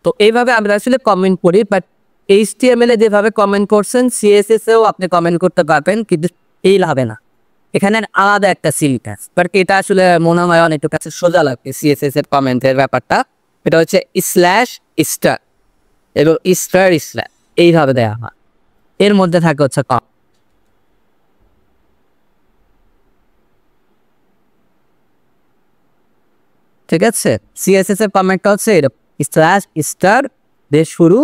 তো এইভাবে আমরা আসলে কমেন্ট করি, বাট HTML এ যেভাবে কমেন্ট করছেন CSS এও আপনি কমেন্ট করতে পারবেন, কিন্তু এই হবে না, এখানে আলাদা একটা সিনট্যাক্স। বাট এটা আসলে মনে হয় অনেকটু কাছে সোজা লাগবে CSS এর কমেন্টের ব্যাপারটা। এটা হচ্ছে স্ল্যাশ স্টার এবং স্টার স্ল্যাশ এইভাবে দেওয়া হয়, এর মধ্যে থাকে হচ্ছে কম। ঠিক আছে, CSS এর কমেন্টটা হচ্ছে এরকম স্ল্যাশ স্টার দিয়ে শুরু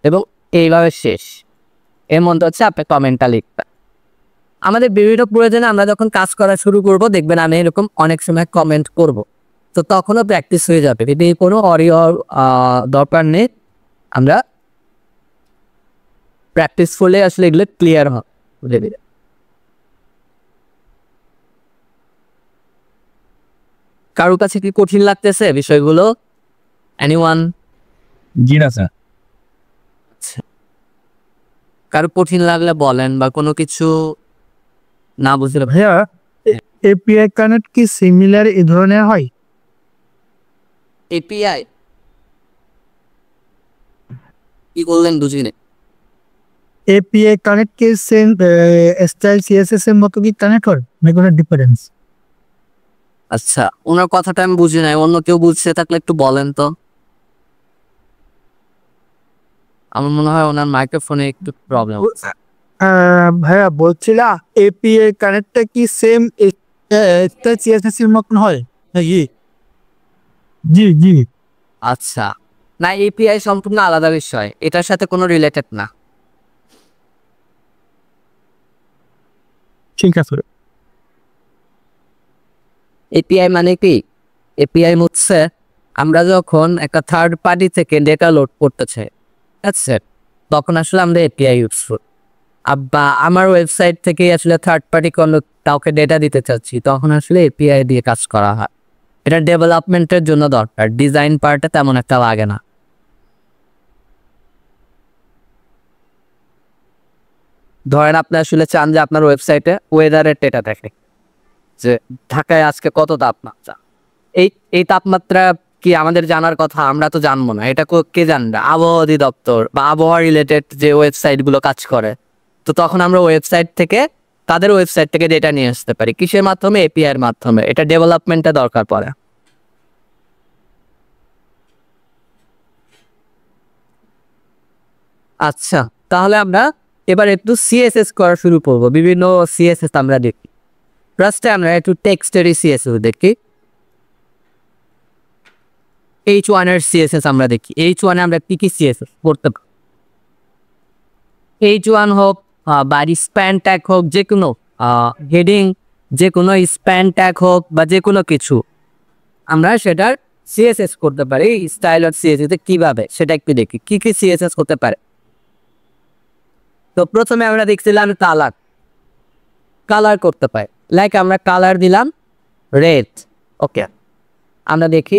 এবং এইভাবে শেষ, এর মধ্যে হচ্ছে আপনি কমেন্টটা লিখবেন। আমাদের বিভিন্ন প্রয়োজনে আমরা যখন কাজ করা শুরু করব দেখবেন আমি এরকম অনেক সময় কমেন্ট করব, তো তখনও প্র্যাকটিস হয়ে যাবে, এটি কোনো অডিও দরকার নেই, আমরা প্র্যাকটিস করলে আসলে এগুলো ক্লিয়ার হবে বুঝে দিলে। কারোর কাছে কি কঠিন লাগতেছে বিষয়গুলো? এনিওয়ান? জি না স্যার। কারো কঠিন লাগলে বলেন, বা কোনো কিছু না বুঝলে ভাইয়া এপিআই কানেক্ট কি সিমিলার এই ধরনের হয়? এপিআই কি বললেন বুঝিনি। এপিআই কানেক্ট কি সেম স্টাইল সিএসএস এর মতো কি কানেক্ট হয় নাকি কোনো ডিফারেন্স? আচ্ছা, ওনার কথাটা আমি বুঝি নাই, অন্য কেউ বুঝছে থাকলে একটু বলেন তো। আমার মনে হয় ওনার মাইক্রোফোনে একটু প্রবলেম। ভাইয়া বলছিলাম এপিআই কানেক্টটা কি সেম এটা সিএসএস এর মতন হয় নাকি? জি জি। আচ্ছা, না এপিআই সম্পূর্ণ আলাদা বিষয়, এটার সাথে কোনো রিলেটেড না। ঠিক আছে। এপিআই মানে কি? এপিআই হচ্ছে আমরা যখন একটা থার্ড পার্টি থেকে ডেটা লোড করতে চাই, আচ্ছা, তখন আসলে আমরা এপিআই ইউজ করি। বা আমার ওয়েবসাইট থেকে আসলে থার্ড পার্টি কোনো কাউকে ডেটা দিতে চাচ্ছি, তখন আসলে এপিআই দিয়ে কাজ করা হয়। এটা ডেভেলপমেন্টের জন্য দরকার, ডিজাইন পার্টে তেমন একটা লাগে না। ধরেন আপনি আসলে চান যে আপনার ওয়েবসাইটে ওয়েদারের ডেটা দেখে, যে ঢাকায় আজকে কত তাপমাত্রা। এই এই তাপমাত্রা কি আমাদের জানার কথা? আমরা তো জানবো না, এটা কে জানবে? আবহাওয়া অধিদপ্তর বা আবহাওয়া রিলেটেড যে ওয়েবসাইটগুলো কাজ করে। তো তখন আমরা ওয়েবসাইট থেকে, তাদের ওয়েবসাইট থেকে ডেটা নিয়ে আসতে পারি। কিসের মাধ্যমে? এপিআই এর মাধ্যমে। এটা ডেভেলপমেন্টে দরকার পড়ে। আচ্ছা, তাহলে আমরা এবার একটু সিএসএস করা শুরু করবো। বিভিন্ন সিএসএস আমরা দেখি। ফার্স্টে আমরা একটু টেক্সটেরই সিএসএস দেখি। H1 এর সিএসএস আমরা দেখি। H1 এ আমরা কি কি সিএসএস করতে পারি? H1 হোক বা স্প্যান ট্যাগ হোক, যে কোনো হেডিং, যে কোনো স্প্যান ট্যাগ হোক বা যে কোনো কিছু, আমরা সেটার সিএসএস করতে পারি। স্টাইল অফ সিএসএস কিভাবে, সেটা একটু দেখি কি কি সিএসএস করতে পারে। তো প্রথমে আমরা দেখছিলাম কালার করতে পারি। লাইক আমরা কালার দিলাম রেড, ওকে, আমরা দেখি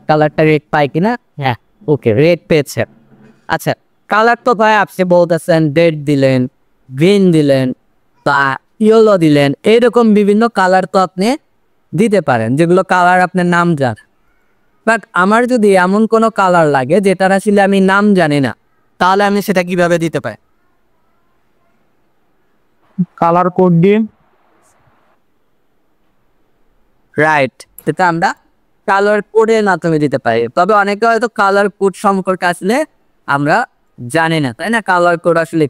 কালারটা রেড পাই কিনা। হ্যাঁ, ওকে, রেড পেয়েছে। আচ্ছা, কালার তো ভাই আপনি বলতেছেন রেড দিলেন, গ্রিন দিলেন বা ইয়েলো দিলেন, এইরকম বিভিন্ন কালার তো আপনি দিতে পারেন, যেগুলো কালার আপনার নাম জানেন। বাট আমার যদি এমন কোনো কালার লাগে যেটার আসলে আমি নাম জানি না, তাহলে আমি সেটা কিভাবে দিতে পারি? কালার কোড দিয়ে। রাইট, সেটা আমরা কালার কোডের মাধ্যমে দিতে পারি। তবে অনেকে হয়তো কালার কোড সম্পর্কে আসলে আমরা জানি না, তাই না? কালার কোড আসলে,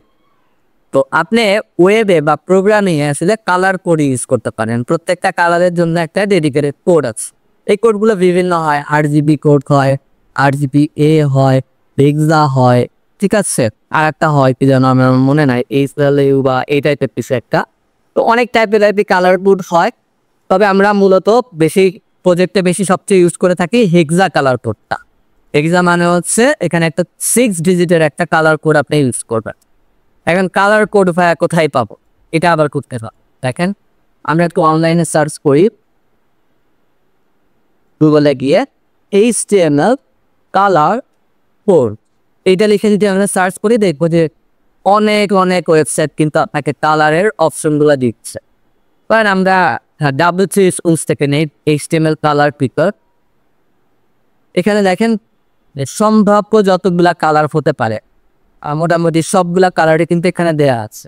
তো আপনি ওয়েবে বা প্রোগ্রামিং এ আসলে কালার কোড ইউজ করতে পারেন। প্রত্যেকটা কালারের জন্য একটা ডেডিকেটেড কোড আছে। এই কোডগুলো বিভিন্ন হয়, RGB কোড হয়, RGBA হয়, হেক্সা হয়, ঠিক আছে? আর একটা হয় কি যেন আমার মনে নাই, HLU বা এই টাইপের কিছু একটা। তো অনেক টাইপের কালার কোড হয়। তবে আমরা মূলত প্রজেক্টে বেশি সবচেয়ে ইউজ করে থাকি হেক্সা কালার কোডটা। হেক্সা মানে হচ্ছে এখানে একটা 6 ডিজিটের একটা কালার কোড আপনি ইউজ করবেন। এখন কালার কোড ভাইয়া কোথায় পাবো? এটা আবার করতে হবে। দেখেন, আমরা একটু অনলাইনে সার্চ করি, গুগলে গিয়ে HTML কালার কোড এইটা লিখে যদি আমরা সার্চ করি, দেখবো যে অনেক অনেক ওয়েবসাইট কিন্তু আপনাকে কালারের অপশনগুলো দিচ্ছে। কারণ আমরা W3 স্কুলস থেকে নেই HTML কালার পিকার। এখানে দেখেন সম্ভাব্য যতগুলা কালার হতে পারে, মোটামুটি সবগুলা কালারই কিন্তু এখানে দেয়া আছে।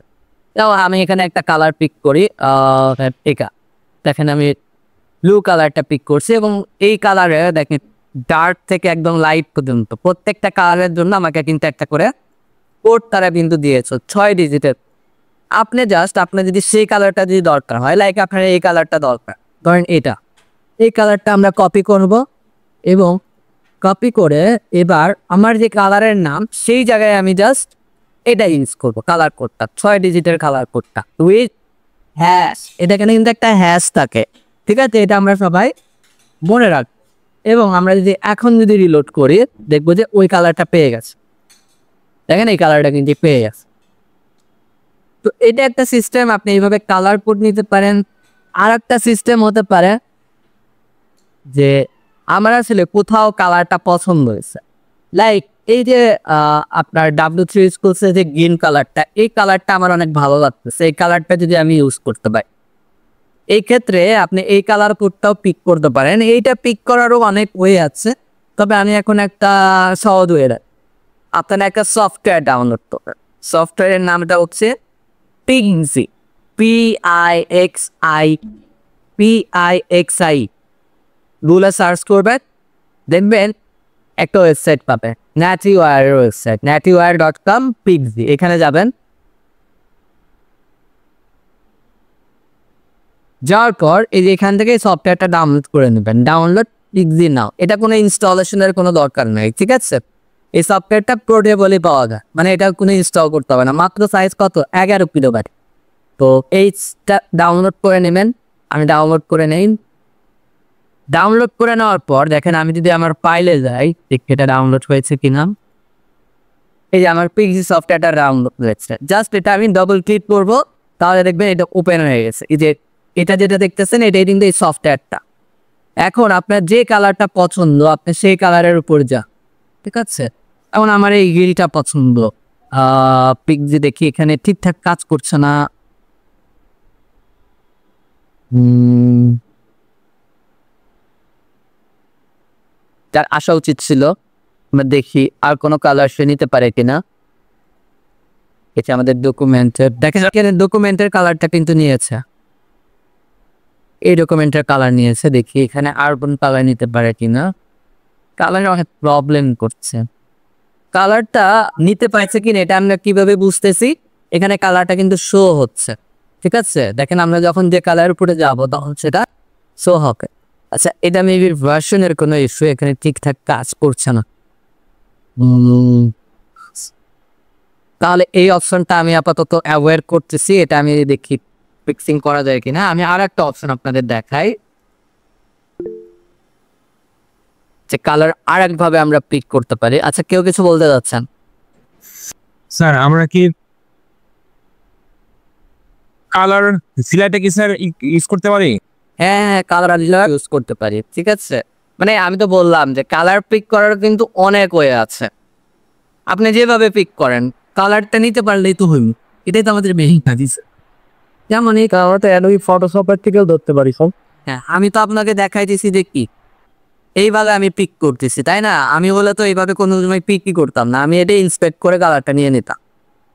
তাও আমি এখানে একটা কালার পিক করি, দেখেন আমি ব্লু কালারটা পিক করছি এবং এই কালারে দেখেন ডার্ক থেকে একদম লাইট পর্যন্ত প্রত্যেকটা কালারের জন্য আমাকে কিন্তু একটা করে কোড তারা কিন্তু দিয়েছে 6 ডিজিটের। আপনি জাস্ট আপনার যদি সেই কালারটা যদি দরকার হয়, লাইক আপনার এই কালারটা দরকার, ধরেন এই কালারটা আমরা কপি করব এবং কপি করে এবার আমার যে কালারের নাম সেই জায়গায় আমি জাস্ট এটা ইউজ করবো, কালার কোডটা 6 ডিজিটের কালার কোডটা উইথ হ্যাশ। এটা এখানে কিন্তু একটা হ্যাশ থাকে, ঠিক আছে? এটা আমরা সবাই মনে রাখবো এবং আমরা যদি এখন যদি রিলোড করি, দেখবো যে ওই কালারটা পেয়ে গেছে। দেখেন এই কালারটা কিন্তু পেয়ে গেছে। তো এটা একটা সিস্টেম, আপনি এইভাবে কালার কোড নিতে পারেন। আর একটা সিস্টেম হতে পারে যে আমার আসলে কোথাও কালারটা পছন্দ হয়েছে, লাইক এই যে আপনার W3 স্কুলসের যে গ্রিন কালারটা, এই কালারটা আমার অনেক ভালো লাগতেছে, এই কালারটা যদি আমি ইউজ করতে পারি, এই ক্ষেত্রে আপনি এই কালার কোডটাও পিক করতে পারেন। এইটা পিক করারও অনেক ওয়ে আছে, তবে আমি এখন একটা সহজ ওয়ে, আপনারা একটা সফটওয়্যার ডাউনলোড করবেন। সফটওয়্যারের নামটা হচ্ছে পিক্সি, PIXI। গুগলে সার্চ করবেন, দেখবেন একটা ওয়েবসাইট পাবে, NatiWire ওয়েবসাইট, natiwire.com পিক্সি। এখানে যাবেন, এখানে গিয়ে পিক্সি লিখে সার্চ করবেন, দেখবেন একটা ওয়েবসাইট পাবে, NatiWire.com পিক্সি। এখানে যাবেন, একটা ওয়েবসাইট পাবে, NatiWire.com পিক্সি। এখানে যাবেন, একটা ওয়েবসাইট পাবে, NatiWire.com পিক্সি। এখানে যাবেন, একটা ওয়েবসাইট পাবে, NatiWire.com পিক্সি। যাওয়ার পর এই যে এখান থেকে সফটওয়্যারটা ডাউনলোড করে নেবেন। ডাউনলোড ইজি নাও, এটা কোনো ইনস্টলেশনের কোনো দরকার নেই, ঠিক আছে? এই সফটওয়্যারটা পোর্টেবলই পাওয়া যায়, মানে এটা কোনো ইনস্টল করতে হবে না, মাত্র সাইজ কত 11 কিলোবাইট। তো এইটা ডাউনলোড করে নেবেন। আমি ডাউনলোড করে নেই। ডাউনলোড করে নেওয়ার পর দেখেন আমি যদি আমার ফাইলে যাই দেখি এটা ডাউনলোড হয়েছে কিনা। এই যে আমার পিক্সি সফটওয়্যারটা ডাউনলোড হয়েছে, জাস্ট এটা আমি ডবল ক্লিক করবো, তাহলে দেখবেন এটা ওপেন হয়ে গেছে। এই যে এটা যেটা দেখতেছেন এটাই কিন্তু এই সফটওয়্যারটা। এখন আপনার যে কালারটা পছন্দ আপনি সেই কালারের উপর যা, ঠিক আছে? এখন আমার এই গিরিটা পছন্দ, পিক্সি দেখি এখানে ঠিকঠাক কাজ করছে না। যার আসা উচিত ছিল। আমরা দেখি আর কোনো কালার সে নিতে পারে কিনা। এটা আমাদের ডকুমেন্টের, দেখেন ডকুমেন্টের কালারটা কিন্তু নিয়েছে, এই ডকুমেন্টের কালার নিয়েছে। দেখি এখানে আর কোন কালার নিতে পারে কিনা। কালারে অনেক প্রবলেম করছে, কালারটা নিতে পারছে কিনা এটা আমরা কিভাবে বুঝতেছি, এখানে কালারটা কিন্তু শো হচ্ছে, ঠিক আছে? দেখেন আমরা যখন যে কালার উপরে যাব তখন সেটা শো হবে। আচ্ছা, এটা মেবি ভার্সনের কোনো ইস্যু, এখানে ঠিকঠাক কাজ করছে না। তাহলে এই অপশনটা আমি আপাতত অ্যাওয়্যার করতেছি, এটা আমি দেখি ফিক্সিং করা যায় কিনা। আমি আর একটা অপশন আপনাদের দেখাই, যে কালার আর একভাবে আমরা পিক করতে পারি। আচ্ছা, কেউ কিছু বলতে যাচ্ছেন? স্যার আমরা কি কালার সিলাইটা কি স্যার ইউজ করতে পারি? হ্যাঁ, কালার ইউজ করতে পারি, ঠিক আছে? মানে আমি তো বললাম যে কালার পিক করার কিন্তু অনেক ওয়ে আছে, আপনি যেভাবে পিক করেন কালারটা নিতে পারলেই তো হইল, এটাই তো আমাদের মেইন কাজ। যেমন এই কালারটা ফটোশপের থেকেও ধরতে পারি সব। হ্যাঁ, আমি তো আপনাকে দেখাইতেছি যে কি এইভাবে আমি পিক করতেছি, তাই না? আমি হলে তো এইভাবে কোনো সময় পিকই করতাম না, আমি এটা ইন্সপেক্ট করে কালারটা নিয়ে নিতাম।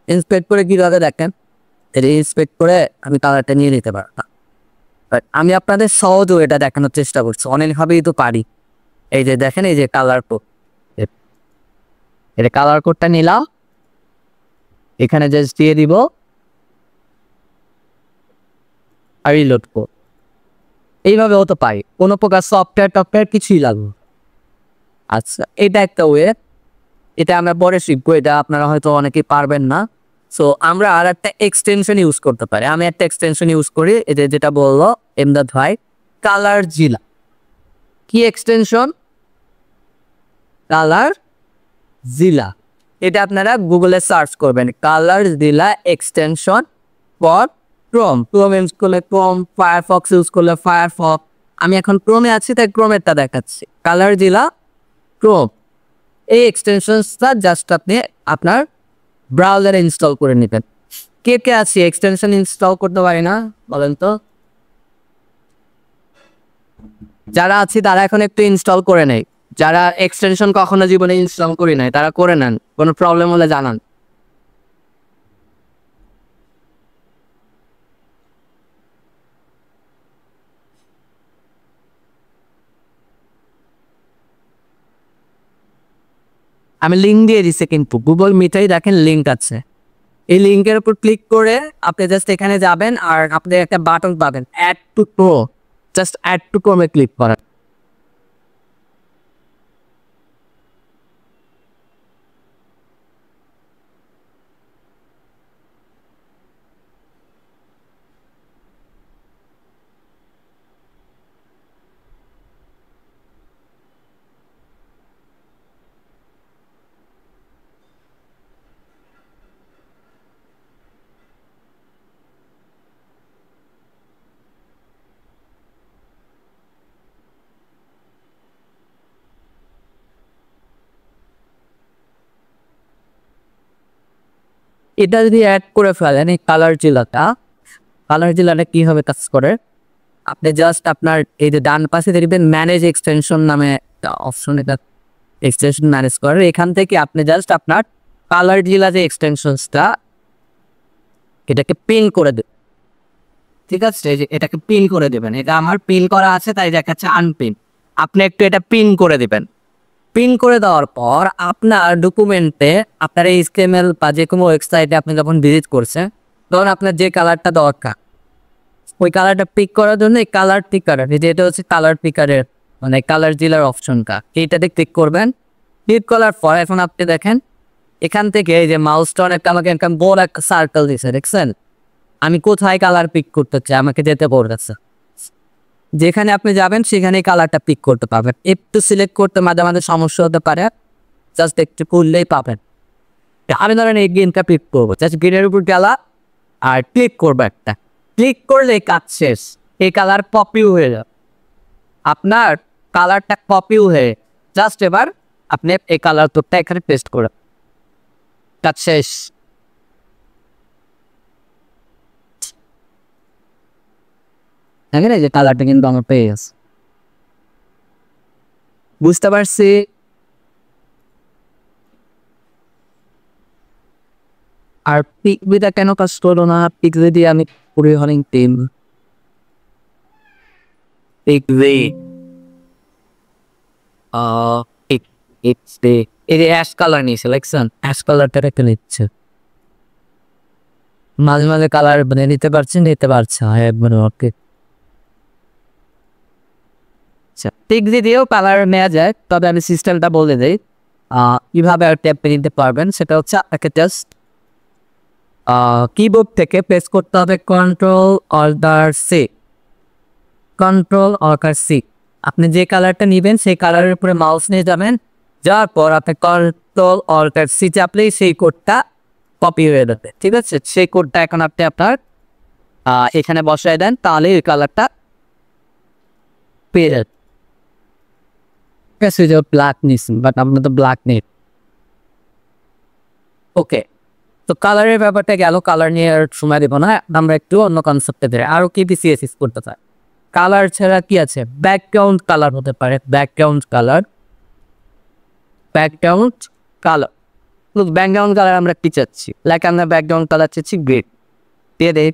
ইন্সপেক্ট করে কীভাবে দেখেন, এটা ইন্সপেক্ট করে আমি কালারটা নিয়ে নিতে পারতাম। বাট আমি আপনাদের সহজও এটা দেখানোর চেষ্টা করছি, অনেকভাবেই তো পারি। এই যে দেখেন, এই যে কালার কোড, এটা কালার কোডটা নিলাম, এখানে জাস্ট দিয়ে দিব আর রিলোড কোড। এইভাবে হতে পাই, কোনো প্রকার সফটওয়্যার কিছুই লাগবে। আচ্ছা, এটা একটা ওয়ে, এটা আমরা পরে শিখবো, এটা আপনারা হয়তো অনেকেই পারবেন না। সো আমরা আর একটা এক্সটেনশন ইউজ করতে পারি। আমি একটা এক্সটেনশন ইউজ করি, এটা যেটা বললো এমদাদ ভাই, কালার জিলা। কি এক্সটেনশন? কালার জিলা। এটা আপনারা গুগলে সার্চ করবেন, কালার জিলা extension for Chrome. Chrome use করলে ক্রোম, ফায়ারফক্স ইউজ করলে ফায়ারফক্স। আমি এখন ক্রোমে আছি তাই ক্রোমেরটা দেখাচ্ছি, কালার জিলা ক্রোম। এই এক্সটেনশনসটা জাস্ট আপনি আপনার ব্রাউজারে ইনস্টল করে নেবেন। কে কে আছে এক্সটেনশন ইনস্টল করতে পারি না বলেন তো? যারা আছি তারা এখন একটু ইনস্টল করে নেই, যারা এক্সটেনশন কখনো জীবনে ইনস্টল করি নাই তারা করে নেন, কোনো প্রবলেম হলে জানান। আমি লিঙ্ক দিয়ে দিচ্ছি, কিন্তু গুগল মিটেই দেখেন লিঙ্ক আছে। এই লিঙ্কের উপর ক্লিক করে আপনি জাস্ট এখানে যাবেন আর আপনি একটা বাটন পাবেন, add to Chrome. Just add to ক্রোমে ক্লিক করেন। এটা যদি অ্যাড করে ফেলেন এই কালার জেলাটা কিভাবে কাজ করে, আপনি জাস্ট আপনার এই যে ডান পাশে দেখবেন ম্যানেজ এক্সটেনশন নামে একটা অপশন, এটা এক্সটেনশন ম্যানেজ করে। এখান থেকে আপনি জাস্ট আপনার কালার জেলা যে এক্সটেনশনসটা এটাকে পিন করে দেবেন, ঠিক আছে? এই যে এটাকে পিন করে দেবেন, এটা আমার পিন করা আছে তাই দেখাচ্ছে আনপিন। আপনি একটু এটা পিন করে দিবেন। পিন করে দেওয়ার পর আপনার ডকুমেন্টে আপনার এই HTML বা যে কোনো ওয়েবসাইটে আপনি যখন ভিজিট করছেন তখন আপনার যে কালারটা দরকার ওই কালারটা পিক করার জন্য এই কালার পিকার, যেটা হচ্ছে কালার পিকারের মানে কালার ডিলার অপশনটা, এইটাতে ক্লিক করবেন। ক্লিক করার পর এখন আপনি দেখেন এখান থেকে এই যে মাউসটা অনেকটা আমাকে একটা বড় একটা সার্কেল দিছে, দেখছেন? আমি কোথায় কালার পিক করতে চাই আমাকে যেতে পড়তেছে, যেখানে আপনি যাবেন সেখানে কালারটা পিক করতে পারবেন। একটু সিলেক্ট করতে মাঝে মাঝে সমস্যা হতে পারে, জাস্ট একটু করলেই পাবেন। আমি ধরেন এই গ্রিনটা পিক করবো, জাস্ট গ্রিনের উপর গেলা আর ক্লিক করবো একটা, ক্লিক করলে কাজ শেষ। এই কালার কপিও হয়ে যাবে, আপনার কালারটা কপিও হয়ে জাস্ট এবার আপনি এই কালার তোরটা এখানে পেস্ট করে কাজ শেষ। দেখেন এই যে কালারটা কিন্তু আমার পেয়ে গেছে, বুঝতে পারছি। আর পিকবিটা কেন কাজ করলো না? পিকবি দিয়ে আমি পরিহরিং টিম পিকবি এই যে অ্যাশ কালার নিয়েছে, দেখছেন? অ্যাশ কালারটা রেখে নিচ্ছে, মাঝে মাঝে কালার মানে নিতে পারছে মানে ওকে। পিকবি দিয়েও কালার নেওয়া যায়, তবে আমি সিস্টেমটা বলে দিই কিভাবে আর ট্যাপ নিতে পারবেন। সেটা হচ্ছে আপনাকে জাস্ট কিবোর্ড থেকে প্রেস করতে হবে control alter C, control alter C. আপনি যে কালারটা নেবেন সেই কালারের উপরে মাউস নিয়ে যাবেন, যাওয়ার পর আপনি কন্ট্রোল অল্টার সি চাপলেই সেই কোডটা কপি হয়ে যাবে, ঠিক আছে? সেই কোডটা এখন আপনি আপনার এখানে বসায় দেন, তাহলে ওই কালারটা পেয়ে যাবে। ঠিক আছে, ব্ল্যাক নিচ্ছেন বাট আপনার তো ব্ল্যাক নেই। ওকে, তো কালারের ব্যাপারটা গেল, কালার নিয়ে আর সময় দেবো না, আমরা একটু অন্য কনসেপ্টে ধরে আরও কি সিএসএস করতে চাই। কালার ছাড়া কি আছে? ব্যাকগ্রাউন্ড কালার হতে পারে, ব্যাকগ্রাউন্ড কালার ব্যাকগ্রাউন্ড কালার আমরা কি চাচ্ছি? লাইক আমরা ব্যাকগ্রাউন্ড কালার চাচ্ছি গ্রিন, দিয়ে দেই।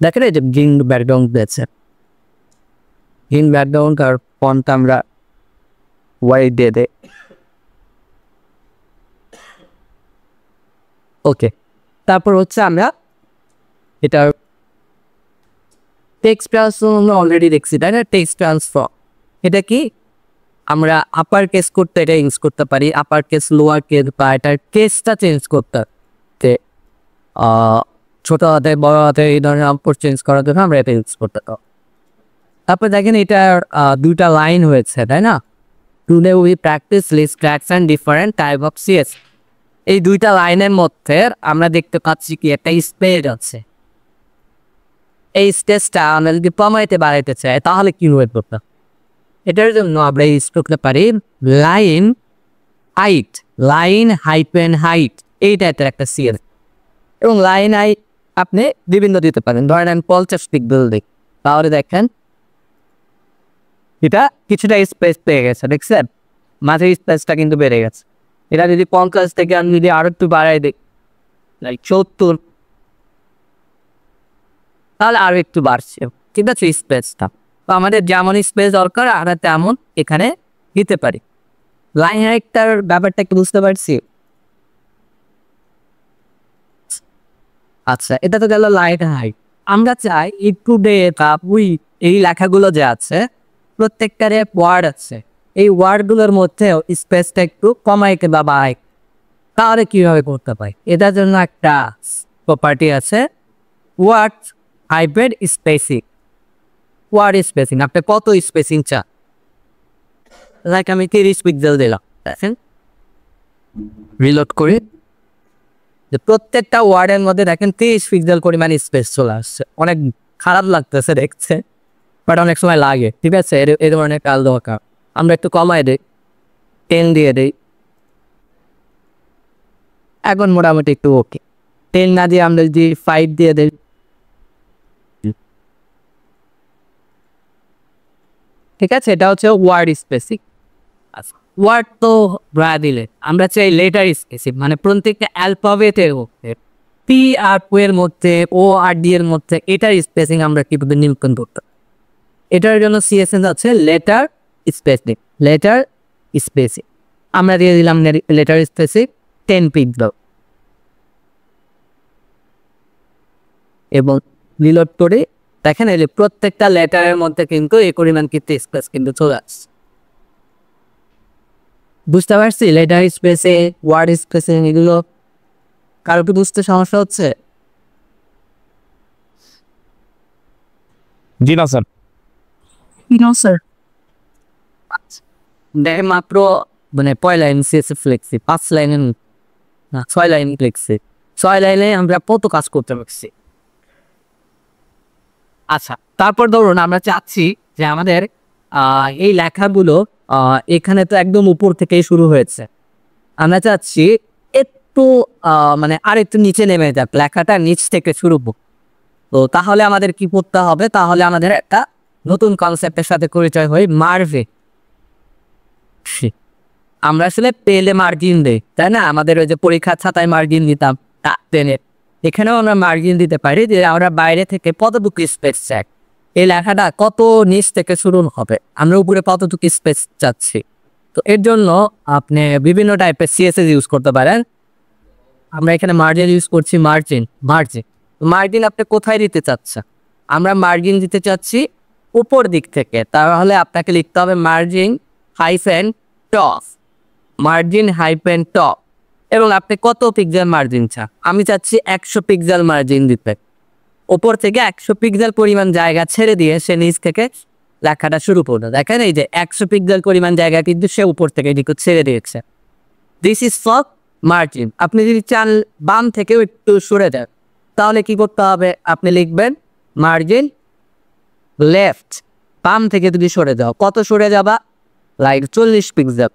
দেখেন এই যে গ্রিন ব্যাকগ্রাউন্ড দিয়েছে, গ্রিন ব্যাকগ্রাউন্ড আর ফন্টটা আমরা হোয়াইট দিয়ে দেই। ওকে, তারপর হচ্ছে আমরা এটা টেক্সট ট্রান্সফর্ম আমরা অলরেডি দেখছি, তাই না? টেক্সট ট্রান্সফর্ম এটা কি? আমরা আপার কেস করতে এটা ইউজ করতে পারি, আপার কেস, লোয়ার কেস, বা এটার কেসটা চেঞ্জ করতে, ছোট হাতে বড় হাতে এই ধরনের অক্ষর চেঞ্জ করার জন্য আমরা এটা ইউজ করতে পারি। তারপর দেখেন এটার দুইটা লাইন হয়েছে, তাই না? Today we practice list tracks and different type of CS. এই দুইটা লাইনের মধ্যে আমরা দেখতে পাচ্ছি কি একটা স্পেস আছে। এই স্পেসটা আমরা যদি কমাইতে বাড়াইতে চাই তাহলে কি হয়ে পড়বে? এটার জন্য আমরা ইউজ করতে পারি line height, line hyphen height, এই টাইপের একটা সিএস। এবং লাইন হাইট আপনি বিভিন্ন দিতে পারেন, ধরেন আমি 50 পিক্সেল দিই, তাহলে দেখেন এটা কিছুটা স্পেস পেয়ে গেছে, দেখছেন? মাঝের স্পেসটা কিন্তু বেড়ে গেছে। এটা যদি 50 থেকে আমি যদি আরো একটু বাড়াই দিই, লাইক 70, তাহলে আরো একটু বাড়ছে, ঠিক আছে স্পেসটা। তো আমাদের যেমন স্পেস দরকার আমরা তেমন এখানে দিতে পারি। লাইন হাইটটার ব্যাপারটা একটু বুঝতে পারছি? আচ্ছা, এটা তো গেল লাইন হাইট। আমরা চাই একটু ডে বা উই এই লেখাগুলো যে আছে প্রত্যেকটারে ওয়ার্ড আছে, এই ওয়ার্ডগুলোর মধ্যে স্পেসটা একটু কমাইতে বা বাড়াই, তাহলে কীভাবে করতে পারি? এটার জন্য একটা প্রপার্টি আছে word hybrid spacing. Word spacing আপনি কত স্পেসিং চান? লাইক আমি 30 পিক্সেল দিলাম, দেখেন রিলোড করি যে প্রত্যেকটা ওয়ার্ডের মধ্যে দেখেন 30 পিক্সেল পরিমাণ স্পেস চলে আসছে। অনেক খারাপ লাগতেছে দেখছে, বাট অনেক সময় লাগে, ঠিক আছে? এই ধরনের কাজ দরকার। আমরা একটু কমাই দিই, 10 দিয়ে দিই, এখন মোটামুটি একটু ওকে। 10 না দিয়ে আমরা যদি 5 দিয়ে দিই, ঠিক আছে? এটা হচ্ছে ওয়ার্ড স্পেসিং। আচ্ছা, ওয়ার্ড তো দিলে আমরা চাই লেটার স্পেসিং, মানে প্রত্যেকটা অ্যালফাবেটের মধ্যে, পি আর ও এর মধ্যে, ও আর ডি এর মধ্যে, এটার স্পেসিং আমরা কীভাবে নিয়ন্ত্রণ করতে। এটার জন্য সিএসএস আছে লেটার স্পেসিং, লেটার স্পেসিং আমরা দিয়ে দিলাম লেটার স্পেসিং 10 পিক্সেল। এবং রিলোড করে দেখেন এই যে প্রত্যেকটা লেটারের মধ্যে কিন্তু এই পরিমাণ কিন্তু স্পেস কিন্তু চলে আসছে। বুঝতে পারছি? লেটার স্পেসে, ওয়ার্ড স্পেসে এগুলো কারো কি বুঝতে সমস্যা হচ্ছে? জি না স্যার। No sir. দেখেন মাত্র মানে 6 লাইন সিএসএফ লিখছি, 5 লাইনে না 6 লাইন লিখছি, 6 লাইনে আমরা কত কাজ করতে পারছি। আচ্ছা, তারপর ধরুন আমরা চাচ্ছি যে আমাদের এই লেখাগুলো এখানে তো একদম উপর থেকেই শুরু হয়েছে, আমরা চাচ্ছি একটু মানে আর একটু নিচে নেমে যাক, লেখাটা নিচ থেকে শুরু হোক। তো তাহলে আমাদের কি করতে হবে? তাহলে আমাদের একটা নতুন কনসেপ্টের সাথে পরিচয় হই, মার্ভে। আমরা আসলে পেলে মার্জিন দেই, তাই না? আমাদের ওই যে পরীক্ষার খাতায় মার্জিন দিতাম টেনে, এখানেও আমরা মার্জিন দিতে পারি যে আমরা বাইরে থেকে কতটুকু স্পেস চাই, এই লেখাটা কত নিচ থেকে শুরু হবে, আমরা উপরে কতটুকু স্পেস চাচ্ছি। তো এর জন্য আপনি বিভিন্ন টাইপের সিএসএস ইউজ করতে পারেন। আমরা এখানে মার্জিন ইউজ করছি, মার্জিন মার্জিন আপনি কোথায় দিতে চাচ্ছেন? আমরা মার্জিন দিতে চাচ্ছি উপর দিক থেকে, তাহলে আপনাকে লিখতে হবে margin hyphen top, margin hyphen top. এবং আপনি কত পিক্সেল মার্জিন চান? আমি চাচ্ছি 100 পিক্সেল মার্জিন দিতে। উপর থেকে 100 পিক্সেল পরিমাণ জায়গা ছেড়ে দিয়ে সে নিচ থেকে লেখাটা শুরু করবে। দেখেন এই যে 100 পিক্সেল পরিমাণ জায়গা কিন্তু সে উপর থেকে এদিকে ছেড়ে দিয়েছে। This is for margin. আপনি যদি চান বাম থেকেও একটু সরে দেন, তাহলে কি করতে হবে? আপনি লিখবেন মার্জিন লেফট, বাম থেকে যদি সরে যাও, কত সরে যাবা? Like 40 pixel.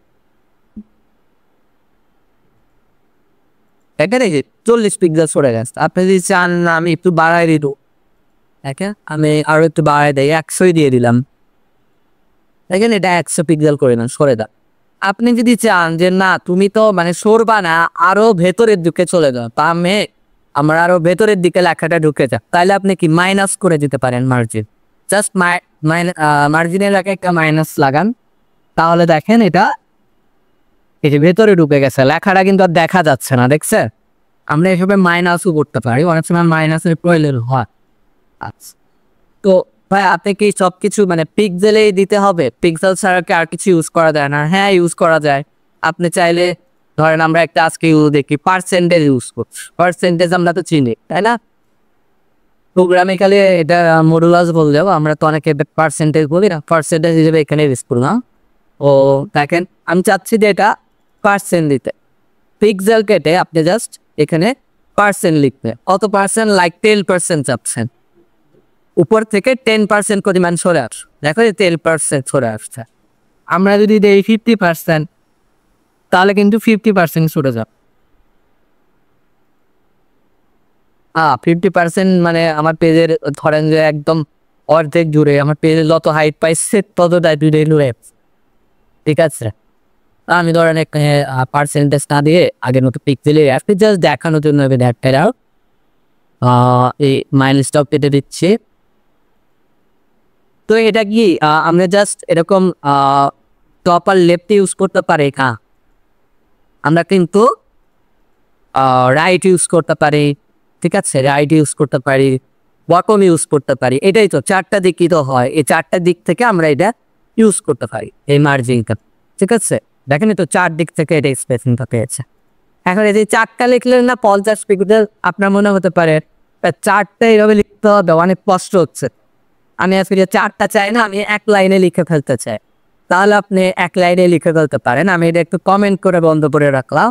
এখানে 40 পিক্সেল সরে গেছে। আপনি যদি চান না আমি একটু বাড়াই দিই, দেখেন আমি আরো একটু বাড়াই দিই, 100 দিয়ে দিলাম। দেখেন এটা 100 পিক্সেল করে না, সরে দাও। আপনি যদি চান যে না তুমি তো মানে সরবা না, আরো ভেতরের দিকে চলে যাও, তা আমরা আরো ভেতরের দিকে লেখাটা ঢুকে যাক, তাহলে আপনি কি মাইনাস করে দিতে পারেন মার্জিন। জাস্ট মার্জিনের আগে একটা মাইনাস লাগান, তাহলে দেখেন এটা এই যে ভেতরে ঢুকে গেছে, লেখাটা কিন্তু আর দেখা যাচ্ছে না। দেখছেন? আমরা এভাবে মাইনাসও করতে পারি, অনেক সময় মাইনাসের প্রয়োজন হয়। আচ্ছা, তো ভাই আপনি কি সবকিছু মানে পিক্সেলেই দিতে হবে? পিক্সেল ছাড়া কি আর কিছু ইউজ করা যায় না? হ্যাঁ, ইউজ করা যায়। আপনি চাইলে ধরেন আমরা একটা আজকে দেখি পার্সেন্টেজ ইউজ করছি, পার্সেন্টেজ আমরা তো চিনি, তাই না? প্রোগ্রামিক্যালি এটা মডুলাস বললেও আমরা তো অনেকে পার্সেন্টেজ বলি না, পার্সেন্টেজ হিসেবে এখানে ইউজ করলাম। ও দেখেন আমি চাচ্ছি যে এটা পার্সেন্ট দিতে, পিক্সেল কেটে আপনি জাস্ট এখানে পার্সেন্ট লিখবে। কত পার্সেন্ট? লাইক 10% চাচ্ছেন, উপর থেকে 10% পরিমাণ সরে আস, দেখো 10% সরে আসছে। আমরা যদি দিই 50%, তাহলে কিন্তু 50% সরে যাবে। 50% মানে আমার পেজের ধরেন যে একদম অর্ধেক জুড়ে, আমার পেজের যত হাইট পাইছে ততটাই জুড়ে লুড়ে, ঠিক আছে? আমি ধরেন এখানে পার্সেন্টেজ না দিয়ে আগের মতো পিক্সেলে রাখতে জাস্ট দেখানোর জন্য এই মাইনাসটাও কেটে দিচ্ছি। তো এটা কি আমরা জাস্ট এরকম টপ আর লেফট ইউজ করতে পারি? হ্যাঁ, আমরা কিন্তু রাইট ইউজ করতে পারি, ঠিক আছে? রাইট ইউজ করতে পারি, বটম ইউজ করতে পারি। এটাই তো 4টা দিকই তো হয়, এই 4টা দিক থেকে আমরা এটা ইউজ করতে পারি, এই মার্জিনটা, ঠিক আছে? দেখেন তো 4 দিক থেকে এটা স্পেসিংটা পেয়েছে। এখন এই যে 4টা লিখলেন না 50 পিক্সেল, আপনার মনে হতে পারে 4টা এইভাবে লিখতে হবে, অনেক কষ্ট হচ্ছে। আমি আজকে যে 4টা চাই না, আমি 1 লাইনে লিখে ফেলতে চাই, তাহলে আপনি 1 লাইনে লিখে ফেলতে পারেন। আমি এটা একটু কমেন্ট করে বন্ধ করে রাখলাম।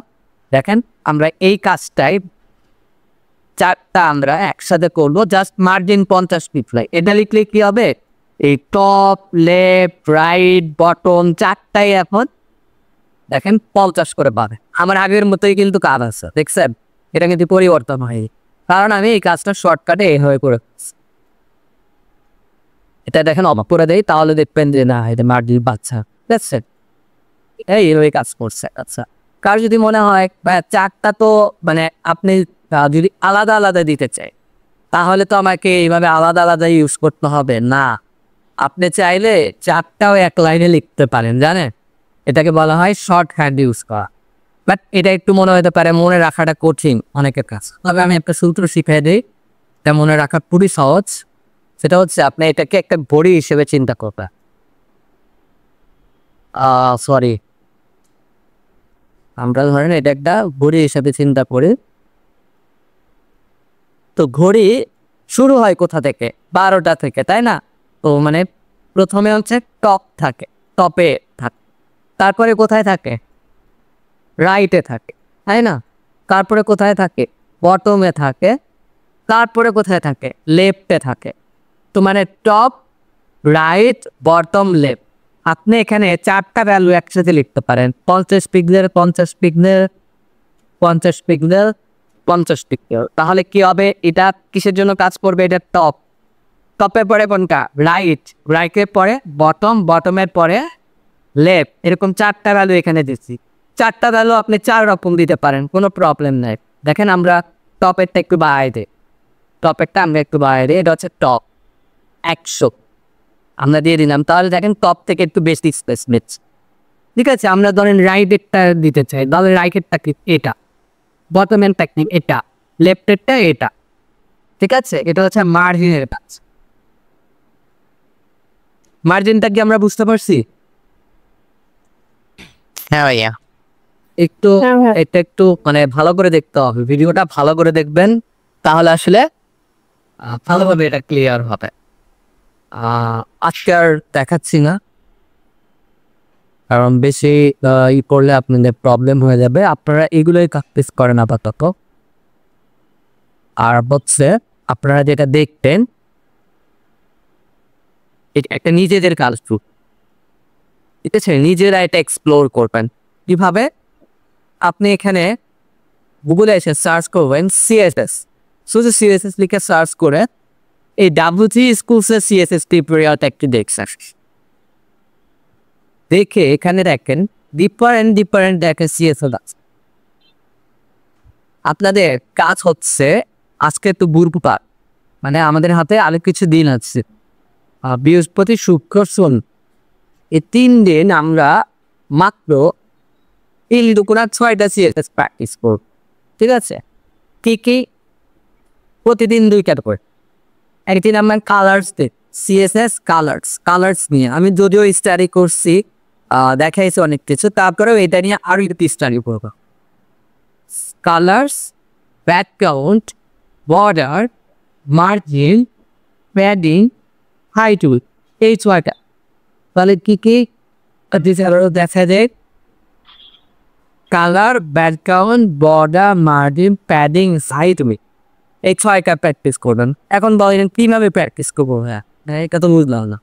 দেখেন আমরা এই কাজটাই 4টা আমরা একসাথে করবো, জাস্ট মার্জিন 50 পিক্সেল। এটা লিখলে কি হবে? এই টপ, লেফট, রাইট, বটম 4টাই এখন দেখেন 50 করে পাবে। আমার আগের মতোই কিন্তু কাজ আছে, দেখছেন? এটা কিন্তু পরিবর্তন হয়নি, কারণ আমি এই কাজটা শর্টকাটে এইভাবে করে এটা দেখেন অবাক করে দেয়, তাহলে দেখবেন যে না এটা মার্জিন বাচ্চা, দেখছেন? এইভাবে কাজ করছে। আচ্ছা, কার যদি মনে হয় 4টা তো মানে আপনি যদি আলাদা আলাদা দিতে চাই, তাহলে তো আমাকে এইভাবে আলাদা আলাদা ইউজ করতে হবে না। আপনি চাইলে 4টাও 1 লাইনে লিখতে পারেন, জানেন? এটাকে বলা হয় শর্ট হ্যান্ড ইউজ করা। বাট এটা একটু মনে হতে পারে মনে রাখাটা কঠিন অনেকের কাছে, তবে আমি একটা সূত্র শিখিয়ে দিই। এটা মনে রাখা খুবই সহজ। সেটা হচ্ছে আপনি এটাকে একটা ঘড়ি হিসেবে চিন্তা করবেন। সরি, আমরা ধরেন এটা একটা ঘড়ি হিসেবে চিন্তা করি। তো ঘড়ি শুরু হয় কোথা থেকে? 12টা থেকে, তাই না? তো মানে প্রথমে হচ্ছে টপ থাকে, টপে থাকে, তারপরে কোথায় থাকে? রাইটে থাকে, তাই না? তারপরে কোথায় থাকে? বটমে থাকে, তারপরে কোথায় থাকে? লেফটে থাকে। তো মানে টপ, রাইট, বটম, লেফট। আপনি এখানে 4টা ভ্যালু একসাথে লিখতে পারেন। 50 পিক্সেল, 50 পিক্সেল, 50 পিক্সেল, 50 পিক্সেল। তাহলে কি হবে? এটা কিসের জন্য কাজ করবে? এটা টপ। টপের পরে কোনটা? রাইট। রাইটের পরে বটম, বটমের পরে লেফট। এরকম 4টা ভ্যালু এখানে দিচ্ছি। 4টা ভ্যালু আপনি 4 রকম দিতে পারেন, কোনো প্রবলেম নাই। দেখেন আমরা টপেরটা একটু বাড়াই দিই। টপেরটা আমরা একটু বাড়াই দিই। এটা হচ্ছে টপ 100 আমরা দিয়ে দিলাম। তাহলে দেখেন টপ থেকে একটু বেশি স্পেস নিচ্ছে। ঠিক আছে, আমরা ধরেন রাইটেরটা দিতে চাই, তাহলে রাইটেরটা কি? এটা। বটমেরটা কি? এটা। লেফটেরটা এটা। ঠিক আছে, এটা হচ্ছে মার্জিনের কাজ। মার্জিনটা কি আমরা বুঝতে পারছি? হ্যাঁ ভাইয়া। একটু হ্যাঁ, হ্যাঁ। এটা একটু মানে ভালো করে দেখতে হবে, ভিডিওটা ভালো করে দেখবেন, তাহলে আসলে ভালোভাবে এটা ক্লিয়ার হবে। আজকে আর দেখাচ্ছি না, কারণ বেশি করলে আপনাদের প্রবলেম হয়ে যাবে। আপনারা এগুলোই প্র্যাকটিস করেন আপাতত। আর হচ্ছে আপনারা যেটা দেখতেন, এটা একটা নিজেদের কাজ, ঠিক আছে? নিজেরা এটা এক্সপ্লোর করবেন। কিভাবে? আপনি এখানে গুগলে এসে সার্চ করবেন সিএসএস। শুধু সিএসএস লিখে সার্চ করে এই WT স্কুলসের সিএসএস টিউটোরিয়ালটা একটু দেখছেন। দেখে এখানে দেখেন ডিফারেন্ট দেখেন সিএসএস আছে। আপনাদের কাজ হচ্ছে, আজকে তো বুধবার, মানে আমাদের হাতে আরো কিছু দিন আছে, বৃহস্পতি, শুক্র, শনি, এই 3 দিন আমরা মাত্র 6টা সিএসএস প্র্যাকটিস করব। ঠিক আছে? কি প্রতিদিন 2টা করে। একদিন আমার কালার্স দিই, সিএসএস কালার্স নিয়ে আমি যদিও স্টাডি করছি, দেখাইছি অনেক কিছু, তারপরেও এটা নিয়ে আরো একটু স্টাডি করবো। Colours, background, border, margin, padding, height, এই 6টা। তাহলে কি দেখা যায়? Colour, background, border, margin, padding, height, এই 6টা প্র্যাকটিস করবেন। এখন বলেন কিভাবে প্র্যাকটিস করবো? হ্যাঁ, এটা তো বুঝলাম না।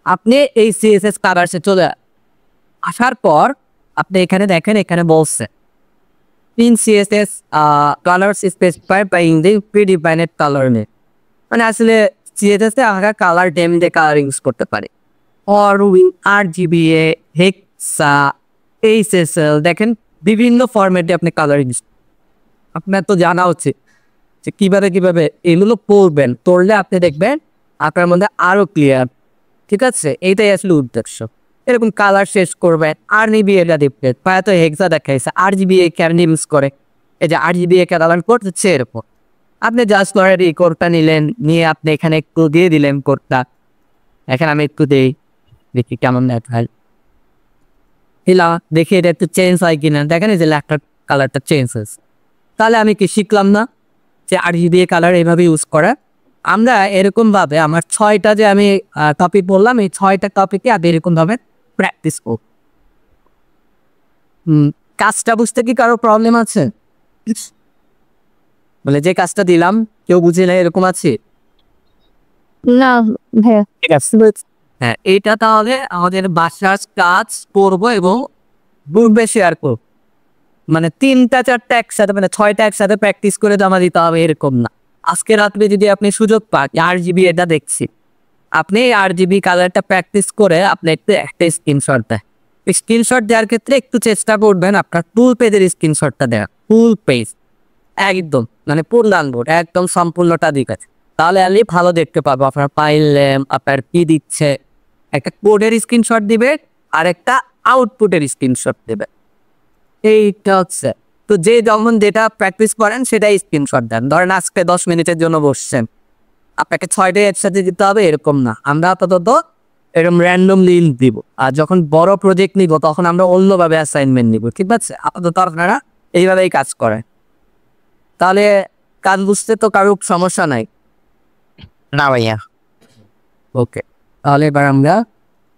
আপনি এই সিএসএস কালার্সে চলে আসার পর আপনি এখানে দেখেন, এখানে বলছে in CSS colors specified by in the predefined color name। মানে আসলে CSS এ আমরা কালার নেম দিয়ে কালার ইউজ করতে পারি। or with RGBA, hexa, HSL, দেখেন বিভিন্ন ফরম্যাটে আপনি কালার ইউজ। আপনার তো জানা উচিত যে কিভাবে এগুলো পড়বেন, পড়লে আপনি দেখবেন আপনার মধ্যে আরো ক্লিয়ার। ঠিক আছে, এইটাই আসলে উদ্দেশ্য। এরকম কালার শেষ করবেন, RGBA দেখবেন, প্রায়ত হেক্সা দেখাইছে, RGBA কেমন ইউজ করে, এই যে RGBA কালার করতেছে এরকম। আপনি জাস্ট ধরেন এই কোডটা নিলেন, নিয়ে আপনি এখানে একটু দিয়ে দিলেন কোডটা। এখানে আমি একটু দেই, দেখি কেমন দেখায়। এলা দেখি এটা একটু চেঞ্জ হয় কিনা। দেখেন এই যে ল্যাপটপ কালারটা চেঞ্জ হয়েছে। তাহলে আমি কি শিখলাম না যে RGBA কালার এইভাবে ইউজ করা? আমরা এরকমভাবে আমার 6টা যে আমি টপিক বললাম, এই 6টা টপিকে আমি এরকমভাবে প্র্যাকটিস করব। কাজটা বুঝতে কি কারো প্রবলেম আছে? বলে যে কাজটা দিলাম কেউ বুঝে নাই এরকম আছে? না ভাইয়া। ঠিক আছে, হ্যাঁ, এইটা তাহলে আমাদের বাসার কাজ করব এবং গ্রুপে শেয়ার করব। মানে 3টা 4টা একসাথে, মানে 6টা একসাথে প্র্যাকটিস করে জমা দিতে হবে এরকম না। আজকে রাত্রে যদি আপনি সুযোগ পান, RGB এটা দেখছি, আপনি RGB কালারটা প্র্যাকটিস করে আপনি একটা স্ক্রিনশট দেয়। স্ক্রিনশট দেওয়ার ক্ষেত্রে একটু চেষ্টা করবেন আপনার ফুল পেজের স্ক্রিনশটটা দেওয়া, ফুল পেজ একদম, মানে পূর্ণাঙ্গ বোর্ড একদম সম্পূর্ণটা দিক আছে। তাহলে আমি ভালো দেখতে পাবো আপনার ফাইল নেম, আপনার কি দিচ্ছে। একটা কোডের স্ক্রিনশট দিবে আর একটা আউটপুটের স্ক্রিনশট দেবে। এইটা হচ্ছে, তো যে যখন যেটা প্র্যাকটিস করেন সেটাই স্ক্রিনশট দেন। ধরেন আজকে 10 মিনিটের জন্য বসছেন, আপনাকে 6টাই একসাথে দিতে হবে এরকম না, আমরা আপাতত এরকম র্যান্ডমলি দিব। আর যখন বড় প্রজেক্ট নিব তখন আমরা অন্যভাবে অ্যাসাইনমেন্ট নিব, ঠিক আছে? আপাতত আপনারা এইভাবেই কাজ করেন, তাহলে কাজ বুঝতে তো কারো সমস্যা নাই। না ভাইয়া। ওকে, তাহলে এবার আমরা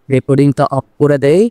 রেকর্ডিংটা অফ করে দেই।